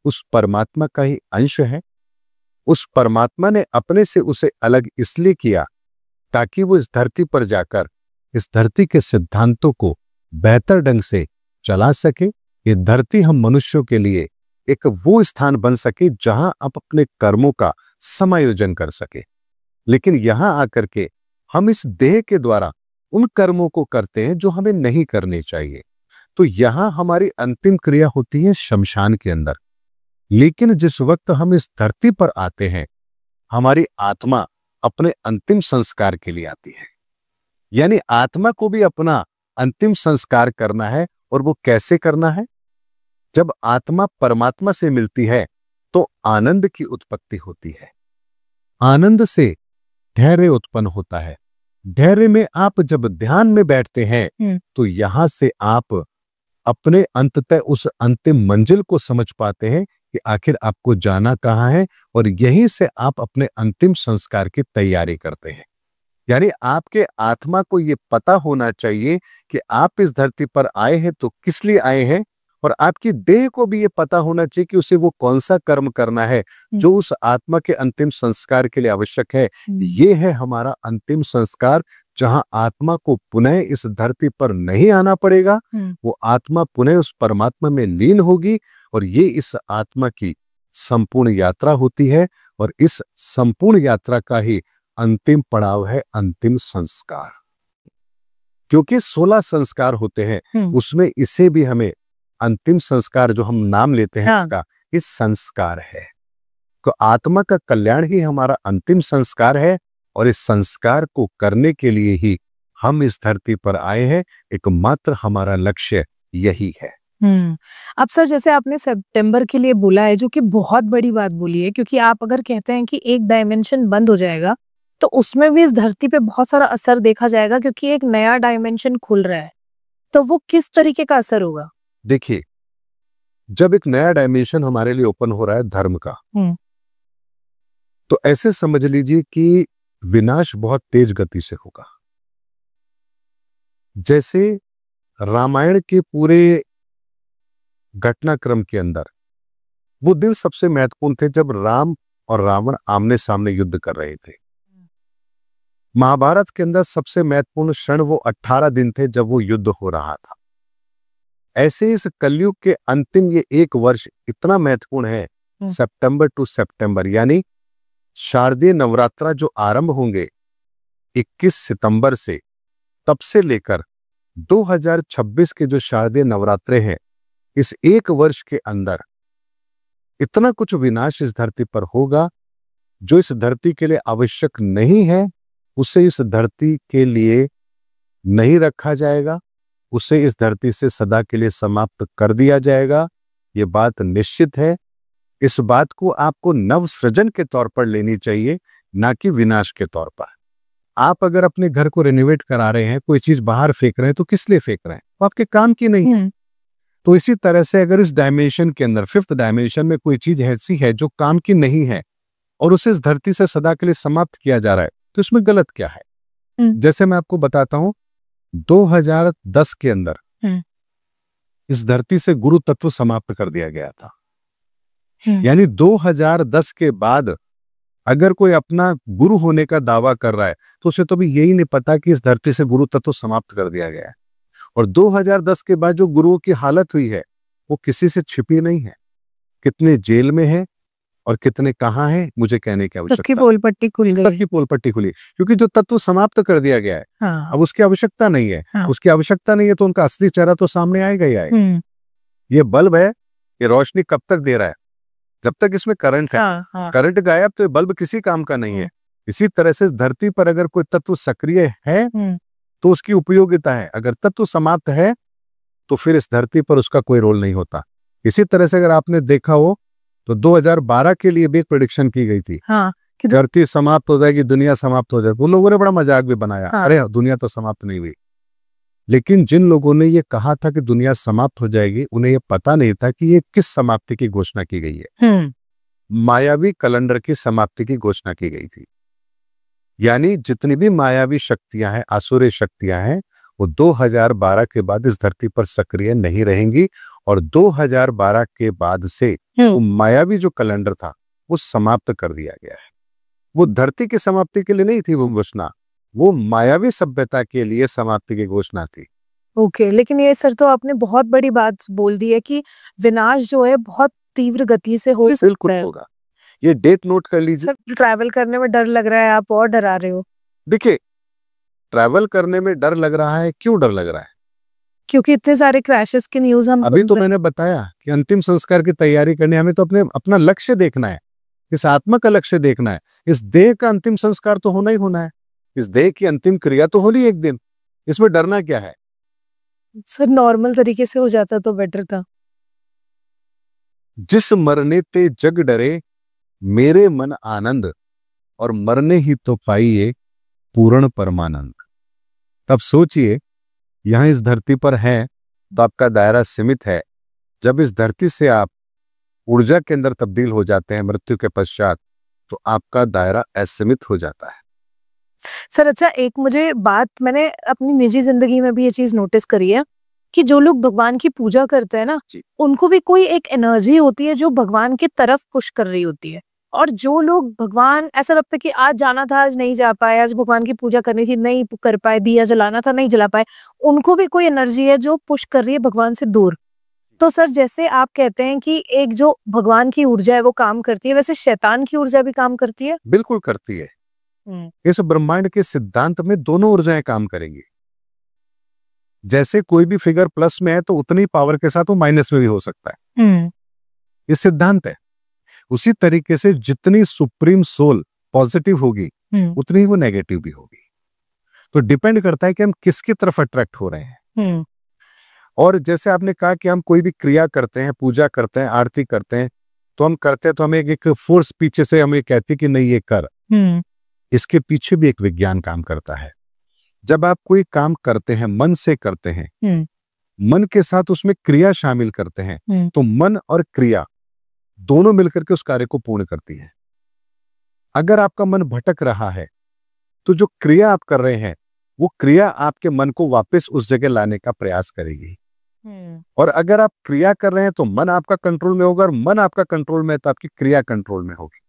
उस परमात्मा का ही अंश है। उस परमात्मा ने अपने से उसे अलग इसलिए किया ताकि वो इस धरती पर जाकर इस धरती के सिद्धांतों को बेहतर ढंग से चला सके। ये धरती हम मनुष्यों के लिए एक वो स्थान बन सके जहां आप अपने कर्मों का समायोजन कर सके। लेकिन यहां आकर के हम इस देह के द्वारा उन कर्मों को करते हैं जो हमें नहीं करने चाहिए। तो यहां हमारी अंतिम क्रिया होती है शमशान के अंदर। लेकिन जिस वक्त हम इस धरती पर आते हैं, हमारी आत्मा अपने अंतिम संस्कार के लिए आती है। यानी आत्मा को भी अपना अंतिम संस्कार करना है। और वो कैसे करना है? जब आत्मा परमात्मा से मिलती है तो आनंद की उत्पत्ति होती है। आनंद से धैर्य उत्पन्न होता है। धैर्य में आप जब ध्यान में बैठते हैं तो यहां से आप अपने अंततः उस अंतिम मंजिल को समझ पाते हैं कि आखिर आपको जाना कहां है, और यहीं से आप अपने अंतिम संस्कार की तैयारी करते हैं। यानी आपके आत्मा को यह पता होना चाहिए कि आप इस धरती पर आए हैं तो किस लिए आए हैं, और आपकी देह को भी यह पता होना चाहिए कि उसे वो कौन सा कर्म करना है जो उस आत्मा के अंतिम संस्कार के लिए आवश्यक है। ये है हमारा अंतिम संस्कार, जहां आत्मा को पुनः इस धरती पर नहीं आना पड़ेगा। वो आत्मा पुनः उस परमात्मा में लीन होगी और ये इस आत्मा की संपूर्ण यात्रा होती है। और इस संपूर्ण यात्रा का ही अंतिम पड़ाव है अंतिम संस्कार। क्योंकि 16 संस्कार होते हैं, उसमें इसे भी हमें अंतिम संस्कार जो हम नाम लेते हैं इसका, इस संस्कार है। तो आत्मा का कल्याण ही हमारा अंतिम संस्कार है और इस संस्कार को करने के लिए ही हम इस धरती पर आए हैं। एकमात्र हमारा लक्ष्य यही है। अब सर जैसे आपने सितंबर के लिए बोला है, जो कि बहुत बड़ी बात बोली है, क्योंकि आप अगर कहते हैं कि एक डायमेंशन बंद हो जाएगा तो उसमें भी इस धरती पे बहुत सारा असर देखा जाएगा, क्योंकि एक नया डायमेंशन खुल रहा है। तो वो किस तरीके का असर होगा? देखिए, जब एक नया डायमेंशन हमारे लिए ओपन हो रहा है धर्म का, तो ऐसे समझ लीजिए कि विनाश बहुत तेज गति से होगा। जैसे रामायण के पूरे घटनाक्रम के अंदर वो दिन सबसे महत्वपूर्ण थे जब राम और रावण आमने सामने युद्ध कर रहे थे। महाभारत के अंदर सबसे महत्वपूर्ण क्षण वो 18 दिन थे जब वो युद्ध हो रहा था। ऐसे इस कलयुग के अंतिम ये एक वर्ष इतना महत्वपूर्ण है, सितंबर टू सितंबर, यानी शारदीय नवरात्रा जो आरंभ होंगे 21 सितंबर से, तब से लेकर 2026 के जो शारदीय नवरात्रे हैं, इस एक वर्ष के अंदर इतना कुछ विनाश इस धरती पर होगा जो इस धरती के लिए आवश्यक नहीं है, उसे इस धरती के लिए नहीं रखा जाएगा, उसे इस धरती से सदा के लिए समाप्त कर दिया जाएगा। ये बात निश्चित है। इस बात को आपको नव सृजन के तौर पर लेनी चाहिए, ना कि विनाश के तौर पर। आप अगर अपने घर को रेनोवेट करा रहे हैं, कोई चीज बाहर फेंक रहे हैं, तो किस लिए फेंक रहे हैं? वो आपके काम की नहीं है। तो इसी तरह से अगर इस डायमेंशन के अंदर, 5th डायमेंशन में कोई चीज ऐसी है जो काम की नहीं है और उसे इस धरती से सदा के लिए समाप्त किया जा रहा है, तो इसमें गलत क्या है? जैसे मैं आपको बताता हूं, 2010 के अंदर इस धरती से गुरु तत्व समाप्त कर दिया गया था। यानी 2010 के बाद अगर कोई अपना गुरु होने का दावा कर रहा है तो उसे तो भी यही नहीं पता कि इस धरती से गुरु तत्व समाप्त कर दिया गया है। और 2010 के बाद जो गुरुओं की हालत हुई है वो किसी से छिपी नहीं है। कितने जेल में है और कितने कहाँ हैं, मुझे कहने की आवश्यकता सबकी पोल पट्टी खुल गई। सबकी पोल पट्टी खुली, क्योंकि जो तत्व समाप्त कर दिया गया है हाँ। अब उसकी आवश्यकता नहीं है। हाँ। उसकी आवश्यकता नहीं है तो उनका असली चेहरा तो सामने आएगा ही आएगा। ये बल्ब है, ये रोशनी कब तक दे रहा है? जब तक इसमें करंट है। हाँ। करंट गायब तो ये बल्ब किसी काम का नहीं है। इसी तरह से इस धरती पर अगर कोई तत्व सक्रिय है तो उसकी उपयोगिता है, अगर तत्व समाप्त है तो फिर इस धरती पर उसका कोई रोल नहीं होता। इसी तरह से अगर आपने देखा हो तो 2012 के लिए भी एक प्रेडिक्शन की गई थी कि धरती समाप्त हो जाएगी, दुनिया समाप्त हो जाएगी। उन लोगों ने बड़ा मजाक भी बनाया, अरे दुनिया तो समाप्त नहीं हुई। लेकिन जिन लोगों ने ये कहा था कि दुनिया समाप्त हो जाएगी, उन्हें ये पता नहीं था कि ये किस समाप्ति की घोषणा की गई है। मायावी कैलेंडर की समाप्ति की घोषणा की गई थी। यानी जितनी भी मायावी शक्तियां हैं, आसुरी शक्तियां हैं, वो 2012 के बाद इस धरती पर सक्रिय नहीं रहेंगी। और 2012 के बाद से वो मायावी जो कैलेंडर था वो समाप्त कर दिया गया है। वो धरती की समाप्ति के लिए नहीं थी वो घोषणा, वो मायावी सभ्यता के लिए समाप्ति की घोषणा थी। ओके, लेकिन ये सर तो आपने बहुत बड़ी बात बोल दी है कि विनाश जो है बहुत तीव्र गति से हो बिल्कुल होगा। ये डेट नोट कर लीजिए। सर ट्रैवल करने में डर लग रहा है, आप और डरा रहे हो। देखिए, ट्रैवल करने में डर लग रहा है, क्यों डर लग रहा है? क्योंकि इतने सारे क्रैशेस की न्यूज हम अभी तो मैंने बताया कि अंतिम संस्कार की तैयारी करनी, हमें तो अपना लक्ष्य देखना है, इस आत्मा का लक्ष्य देखना है। इस देह का अंतिम संस्कार तो होना ही होना है, इस देह की अंतिम क्रिया तो होनी एक दिन। इसमें डरना क्या है? सर नॉर्मल तरीके से हो जाता तो बेटर था। जिस मरने ते जग डरे, मेरे मन आनंद, और मरने ही तो पाइए पूर्ण परमानंद। तब सोचिए, यहां इस धरती पर हैं तो आपका दायरा सीमित है। जब इस धरती से आप ऊर्जा के अंदर तब्दील हो जाते हैं मृत्यु के पश्चात, तो आपका दायरा असीमित हो जाता है। सर अच्छा, एक मुझे बात, मैंने अपनी निजी जिंदगी में भी ये चीज नोटिस करी है कि जो लोग भगवान की पूजा करते हैं ना, उनको भी कोई एक एनर्जी होती है जो भगवान की तरफ पुश कर रही होती है। और जो लोग भगवान, ऐसा लगता है कि आज जाना था आज नहीं जा पाए, आज भगवान की पूजा करनी थी नहीं कर पाए, दिया जलाना था नहीं जला पाए, उनको भी कोई एनर्जी है जो पुश कर रही है भगवान से दूर। तो सर जैसे आप कहते हैं कि एक जो भगवान की ऊर्जा है वो काम करती है, वैसे शैतान की ऊर्जा भी काम करती है? बिल्कुल करती है। इस ब्रह्मांड के सिद्धांत में दोनों ऊर्जाएं काम करेंगी। जैसे कोई भी फिगर प्लस में है तो उतनी पावर के साथ वो माइनस में भी हो सकता है, ये सिद्धांत है। उसी तरीके से जितनी सुप्रीम सोल पॉजिटिव होगी उतनी ही वो नेगेटिव भी होगी। तो डिपेंड करता है कि हम किसकी तरफ अट्रैक्ट हो रहे हैं। और जैसे आपने कहा कि हम कोई भी क्रिया करते हैं, पूजा करते हैं, आरती करते हैं, तो हम करते हैं तो हमें एक फोर्स पीछे से हमें कहती है कि नहीं ये कर। इसके पीछे भी एक विज्ञान काम करता है। जब आप कोई काम करते हैं, मन से करते हैं, मन के साथ उसमें क्रिया शामिल करते हैं, तो मन और क्रिया दोनों मिलकर के उस कार्य को पूर्ण करती है। अगर आपका मन भटक रहा है तो जो क्रिया आप कर रहे हैं वो क्रिया आपके मन को वापस उस जगह लाने का प्रयास करेगी। और अगर आप क्रिया कर रहे हैं तो मन आपका कंट्रोल में होगा, और मन आपका कंट्रोल में है तो आपकी क्रिया कंट्रोल में होगी।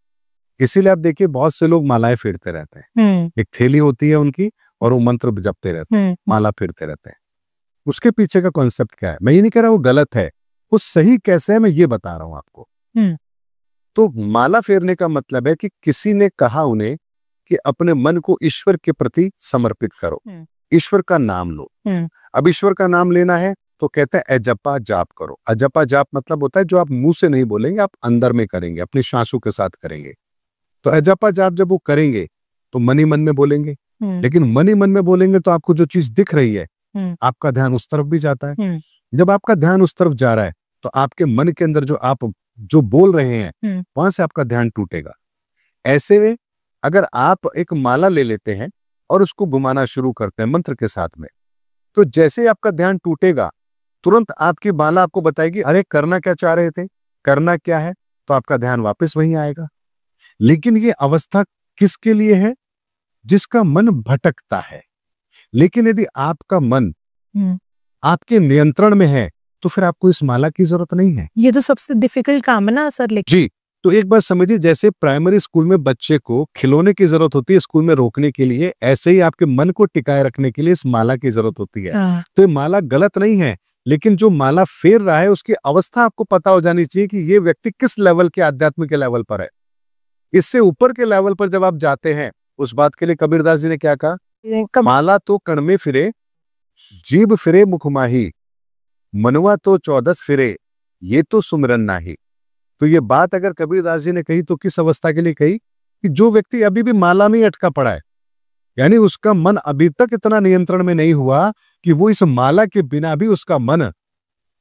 इसीलिए आप देखिए बहुत से लोग मालाएं फेरते रहते हैं। एक थैली होती है उनकी और वो मंत्र जपते रहते हैं, माला फेरते रहते हैं। उसके पीछे का कॉन्सेप्ट क्या है? मैं ये नहीं कह रहा वो गलत है, वो सही कैसे है मैं ये बता रहा हूं आपको। तो माला फेरने का मतलब है कि किसी ने कहा उन्हें कि अपने मन को ईश्वर के प्रति समर्पित करो, ईश्वर का नाम लो। अब ईश्वर का नाम लेना है तो कहते हैं अजपा जाप करो। अजपा जाप मतलब होता है जो आप मुंह से नहीं बोलेंगे, आप अंदर में करेंगे, अपनी सांसों के साथ करेंगे। तो अजपा जाप जब वो करेंगे तो मन ही मन में बोलेंगे, लेकिन मन ही मन में बोलेंगे तो आपको जो चीज दिख रही है आपका ध्यान उस तरफ भी जाता है। जब आपका ध्यान उस तरफ जा रहा है तो आपके मन के अंदर जो आप जो बोल रहे हैं वहां से आपका ध्यान टूटेगा। ऐसे में अगर आप एक माला ले लेते हैं और उसको घुमाना शुरू करते हैं मंत्र के साथ में, तो जैसे ही आपका ध्यान टूटेगा तुरंत आपकी माला आपको बताएगी अरे करना क्या चाह रहे थे, करना क्या है, तो आपका ध्यान वापस वहीं आएगा। लेकिन ये अवस्था किसके लिए है? जिसका मन भटकता है। लेकिन यदि आपका मन आपके नियंत्रण में है तो फिर आपको इस माला की जरूरत नहीं है। ये तो सबसे डिफिकल्ट काम है ना सर, लेकिन जी, तो एक बात समझिए, जैसे प्राइमरी स्कूल में बच्चे को खिलौने की जरूरत होती है स्कूल में रोकने के लिए, ऐसे ही आपके मन को टिकाए रखने के लिए इस माला की जरूरत होती है। हाँ, तो ये माला गलत नहीं है, लेकिन जो माला फेर रहा है उसकी अवस्था आपको पता हो जानी चाहिए कि ये व्यक्ति किस लेवल के आध्यात्म के लेवल पर है। इससे ऊपर के लेवल पर जब आप जाते हैं, उस बात के लिए कबीरदास जी ने क्या कहा, माला तो कण में फिरे, जीभ फिरे मुख माही, मनुआ तो 14 फिरे, ये तो सुमिरन नाही। तो ये बात अगर कबीरदास जी ने कही तो किस अवस्था के लिए कही, कि जो व्यक्ति अभी भी माला में अटका पड़ा है, यानी उसका मन अभी तक इतना नियंत्रण में नहीं हुआ कि वो इस माला के बिना भी उसका मन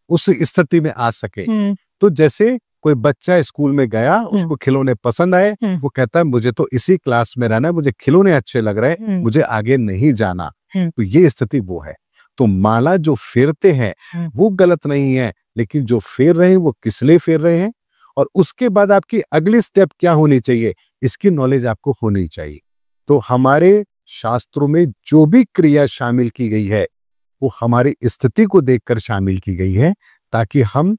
उस स्थिति में आ सके। तो जैसे कोई बच्चा स्कूल में गया, उसको खिलौने पसंद आए, वो कहता है मुझे तो इसी क्लास में रहना है, मुझे खिलौने अच्छे लग रहे हैं, मुझे आगे नहीं जाना। तो ये स्थिति वो है। तो माला जो फेरते हैं वो गलत नहीं है, लेकिन जो फेर रहे हैं वो किस लिए फेर रहे हैं, और उसके बाद आपकी अगली स्टेप क्या होनी चाहिए, इसकी नॉलेज आपको होनी चाहिए। तो हमारे शास्त्रों में जो भी क्रिया शामिल की गई है वो हमारी स्थिति को देखकर शामिल की गई है, ताकि हम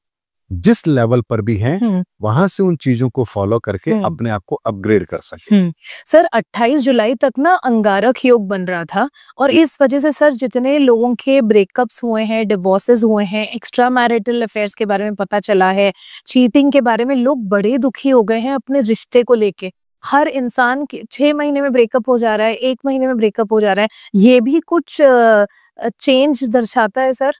जिस लेवल पर भी हैं वहां से उन चीजों को फॉलो करके अपने आप को अपग्रेड कर सके। सर 28 जुलाई तक ना अंगारक योग बन रहा था, और इस वजह से सर जितने लोगों के ब्रेकअप्स हुए हैं, डिवोर्सेस हुए हैं, एक्स्ट्रा मैरिटल अफेयर्स के बारे में पता चला है, चीटिंग के बारे में, लोग बड़े दुखी हो गए हैं अपने रिश्ते को लेके। हर इंसान के 6 महीने में ब्रेकअप हो जा रहा है, 1 महीने में ब्रेकअप हो जा रहा है। ये भी कुछ चेंज दर्शाता है सर?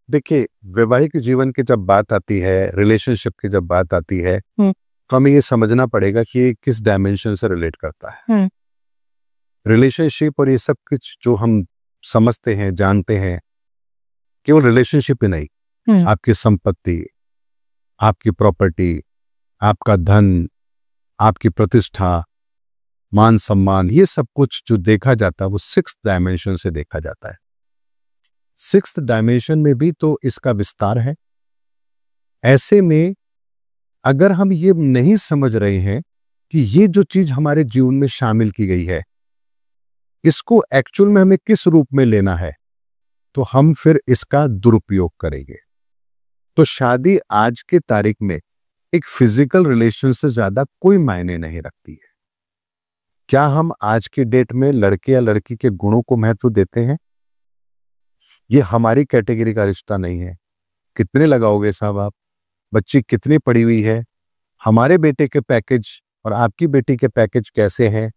देखिए, वैवाहिक जीवन की जब बात आती है, रिलेशनशिप की जब बात आती है, तो हमें ये समझना पड़ेगा कि ये किस डायमेंशन से रिलेट करता है। रिलेशनशिप और ये सब कुछ जो हम समझते हैं, जानते हैं, केवल रिलेशनशिप ही नहीं, आपकी संपत्ति, आपकी प्रॉपर्टी, आपका धन, आपकी प्रतिष्ठा, मान सम्मान, ये सब कुछ जो देखा जाता है वो 6th डायमेंशन से देखा जाता है। 6th डायमेंशन में भी तो इसका विस्तार है। ऐसे में अगर हम ये नहीं समझ रहे हैं कि ये जो चीज हमारे जीवन में शामिल की गई है, इसको एक्चुअल में हमें किस रूप में लेना है, तो हम फिर इसका दुरुपयोग करेंगे। तो शादी आज के तारीख में एक फिजिकल रिलेशन से ज्यादा कोई मायने नहीं रखती है। क्या हम आज की डेट में लड़के या लड़की के गुणों को महत्व देते हैं? ये हमारी कैटेगरी का रिश्ता नहीं है। कितने लगाओगे साहब आप? बच्ची कितनी पढ़ी हुई है? हमारे बेटे के पैकेज और आपकी बेटी के पैकेज कैसे हैं?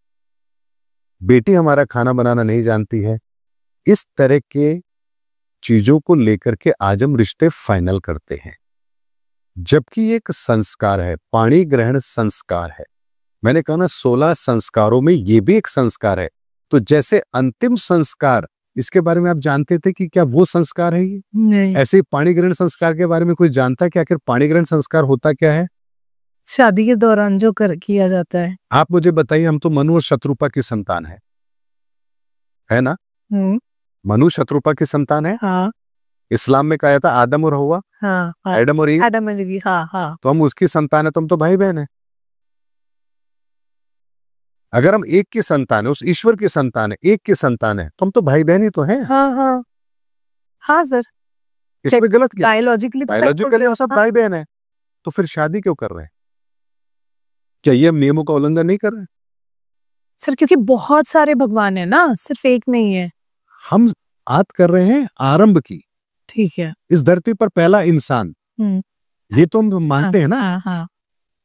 बेटी हमारा खाना बनाना नहीं जानती है। इस तरह के चीजों को लेकर के आज हम रिश्ते फाइनल करते हैं, जबकि एक संस्कार है, पाणी ग्रहण संस्कार है। मैंने कहा ना, 16 संस्कारों में ये भी एक संस्कार है। तो जैसे अंतिम संस्कार, इसके बारे में आप जानते थे कि क्या वो संस्कार है ये? नहीं। ऐसे ही पाणी ग्रहण संस्कार के बारे में कोई जानता है कि आखिर पाणी ग्रहण संस्कार होता क्या है? शादी के दौरान जो किया जाता है। आप मुझे बताइए, हम तो मनु और शत्रुपा की संतान है ना? मनु शत्रुपा की संतान है। हाँ। इस्लाम में कहा जाता आदम और हव्वा, हाँ, हाँ। एडम और ईव। एडम और ईव, हाँ, हाँ। तो हम उसकी संतान है, तो हम तो भाई बहन है। अगर हम एक की संतान है, उस ईश्वर की संतान है, एक की संतान है, तो हम तो भाई बहन ही तो हैं। हाँ, हाँ, हाँ सर। इसमें गलत क्या? बायोलॉजिकली हम सब भाई बहन है, तो फिर शादी क्यों कर रहे हैं? क्या ये हम नियमों का उल्लंघन नहीं कर रहे? सर क्योंकि बहुत सारे भगवान है ना, सिर्फ एक नहीं है। हम बात कर रहे हैं आरंभ की। ठीक है। इस धरती पर पहला इंसान, ये तो हम मानते हैं ना। हाँ, हाँ।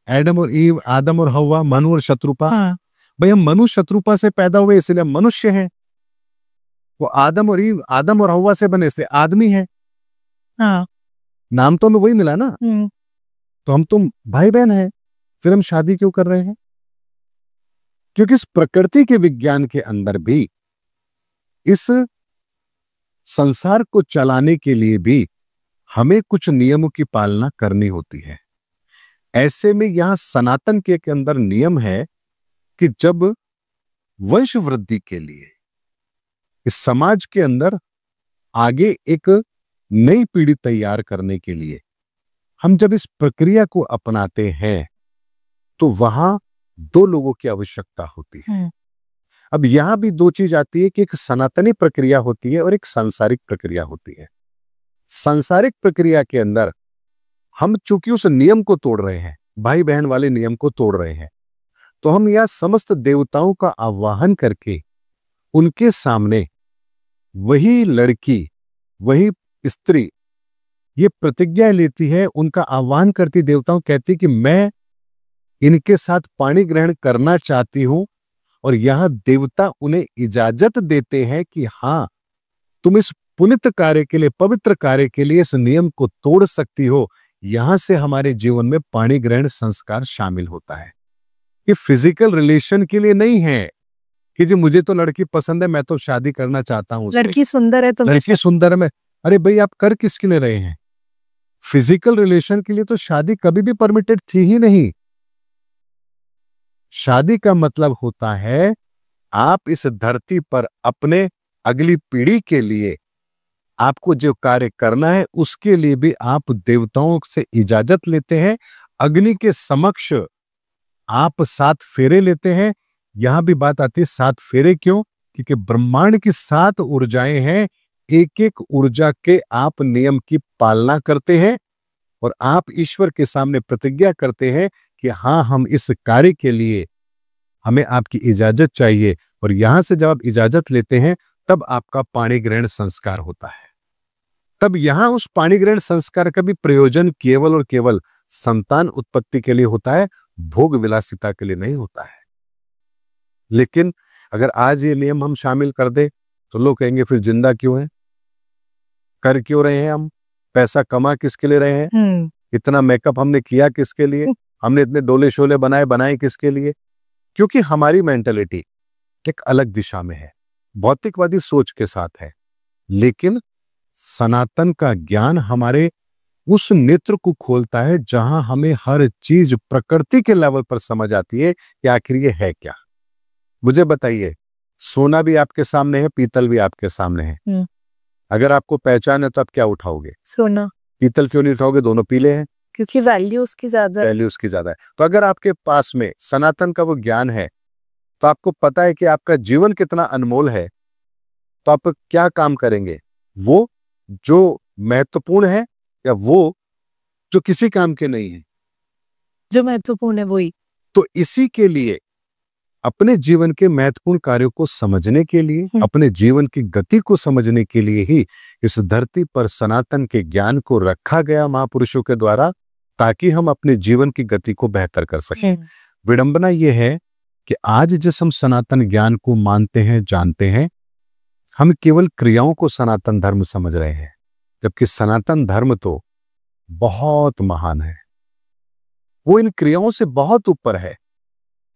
एडम और ईव, आदम और हव्वा, मनु और शत्रुपा। हाँ। भाई हम मनु शत्रुपा से पैदा हुए इसलिए हम मनुष्य हैं। वो आदम और ईव, आदम और हव्वा से बने इसलिए आदमी है। हाँ। नाम तो हमें वही मिला ना। तो हम तुम भाई बहन हैं, फिर हम शादी क्यों कर रहे हैं? क्योंकि इस प्रकृति के विज्ञान के अंदर भी, इस संसार को चलाने के लिए भी हमें कुछ नियमों की पालना करनी होती है। ऐसे में यहां सनातन के अंदर नियम है कि जब वंश वृद्धि के लिए इस समाज के अंदर आगे एक नई पीढ़ी तैयार करने के लिए हम जब इस प्रक्रिया को अपनाते हैं, तो वहां 2 लोगों की आवश्यकता होती है। अब यहां भी 2 चीज आती है कि एक सनातनी प्रक्रिया होती है और एक सांसारिक प्रक्रिया होती है। सांसारिक प्रक्रिया के अंदर हम चूंकि उस नियम को तोड़ रहे हैं, भाई बहन वाले नियम को तोड़ रहे हैं, तो हम यह समस्त देवताओं का आवाहन करके उनके सामने वही लड़की, वही स्त्री ये प्रतिज्ञा लेती है, उनका आह्वान करती, देवताओं कहती कि मैं इनके साथ पाणी ग्रहण करना चाहती हूं, और यहां देवता उन्हें इजाजत देते हैं कि हां, तुम इस पुनित कार्य के लिए, पवित्र कार्य के लिए इस नियम को तोड़ सकती हो। यहां से हमारे जीवन में पाणी ग्रहण संस्कार शामिल होता है। ये फिजिकल रिलेशन के लिए नहीं है कि जी मुझे तो लड़की पसंद है, मैं तो शादी करना चाहता हूं, लड़की सुंदर है तो लड़की सुंदर है मैं, अरे भाई आप कर किसके लिए रहे हैं? फिजिकल रिलेशन के लिए तो शादी कभी भी परमिटेड थी ही नहीं। शादी का मतलब होता है आप इस धरती पर अपने अगली पीढ़ी के लिए आपको जो कार्य करना है उसके लिए भी आप देवताओं से इजाजत लेते हैं। अग्नि के समक्ष आप 7 फेरे लेते हैं। यहां भी बात आती है 7 फेरे क्यों? क्योंकि ब्रह्मांड की 7 ऊर्जाएं हैं, एक एक ऊर्जा के आप नियम की पालना करते हैं और आप ईश्वर के सामने प्रतिज्ञा करते हैं कि हां, हम इस कार्य के लिए हमें आपकी इजाजत चाहिए। और यहां से जब आप इजाजत लेते हैं तब आपका पाणी ग्रहण संस्कार होता है। तब यहां उस पाणी ग्रहण संस्कार का भी प्रयोजन केवल और केवल संतान उत्पत्ति के लिए होता है, भोग विलासिता के लिए नहीं होता है। लेकिन अगर आज ये नियम हम शामिल कर दे तो लोग कहेंगे फिर जिंदा क्यों है, कर क्यों रहे हैं, हम पैसा कमा किसके लिए रहे हैं, इतना मेकअप हमने किया किसके लिए, हमने इतने डोले शोले बनाए किसके लिए? क्योंकि हमारी मेंटालिटी एक अलग दिशा में है, भौतिकवादी सोच के साथ है। लेकिन सनातन का ज्ञान हमारे उस नेत्र को खोलता है जहां हमें हर चीज प्रकृति के लेवल पर समझ आती है कि आखिर ये है क्या। मुझे बताइए, सोना भी आपके सामने है, पीतल भी आपके सामने है, अगर आपको पहचान है तो आप क्या उठाओगे? सोना। पीतल क्यों नहीं उठाओगे? दोनों पीले हैं, क्योंकि वैल्यू उसकी ज्यादा है। तो अगर आपके पास में सनातन का वो ज्ञान है तो आपको पता है कि आपका जीवन कितना अनमोल है, तो आप क्या काम करेंगे? वो जो महत्वपूर्ण है या वो जो किसी काम के नहीं है? जो महत्वपूर्ण है वही। तो इसी के लिए अपने जीवन के महत्वपूर्ण कार्यों को समझने के लिए, अपने जीवन की गति को समझने के लिए ही इस धरती पर सनातन के ज्ञान को रखा गया महापुरुषों के द्वारा, ताकि हम अपने जीवन की गति को बेहतर कर सकें। विडंबना यह है कि आज जिस हम सनातन ज्ञान को मानते हैं, जानते हैं, हम केवल क्रियाओं को सनातन धर्म समझ रहे हैं, जबकि सनातन धर्म तो बहुत महान है। वो इन क्रियाओं से बहुत ऊपर है।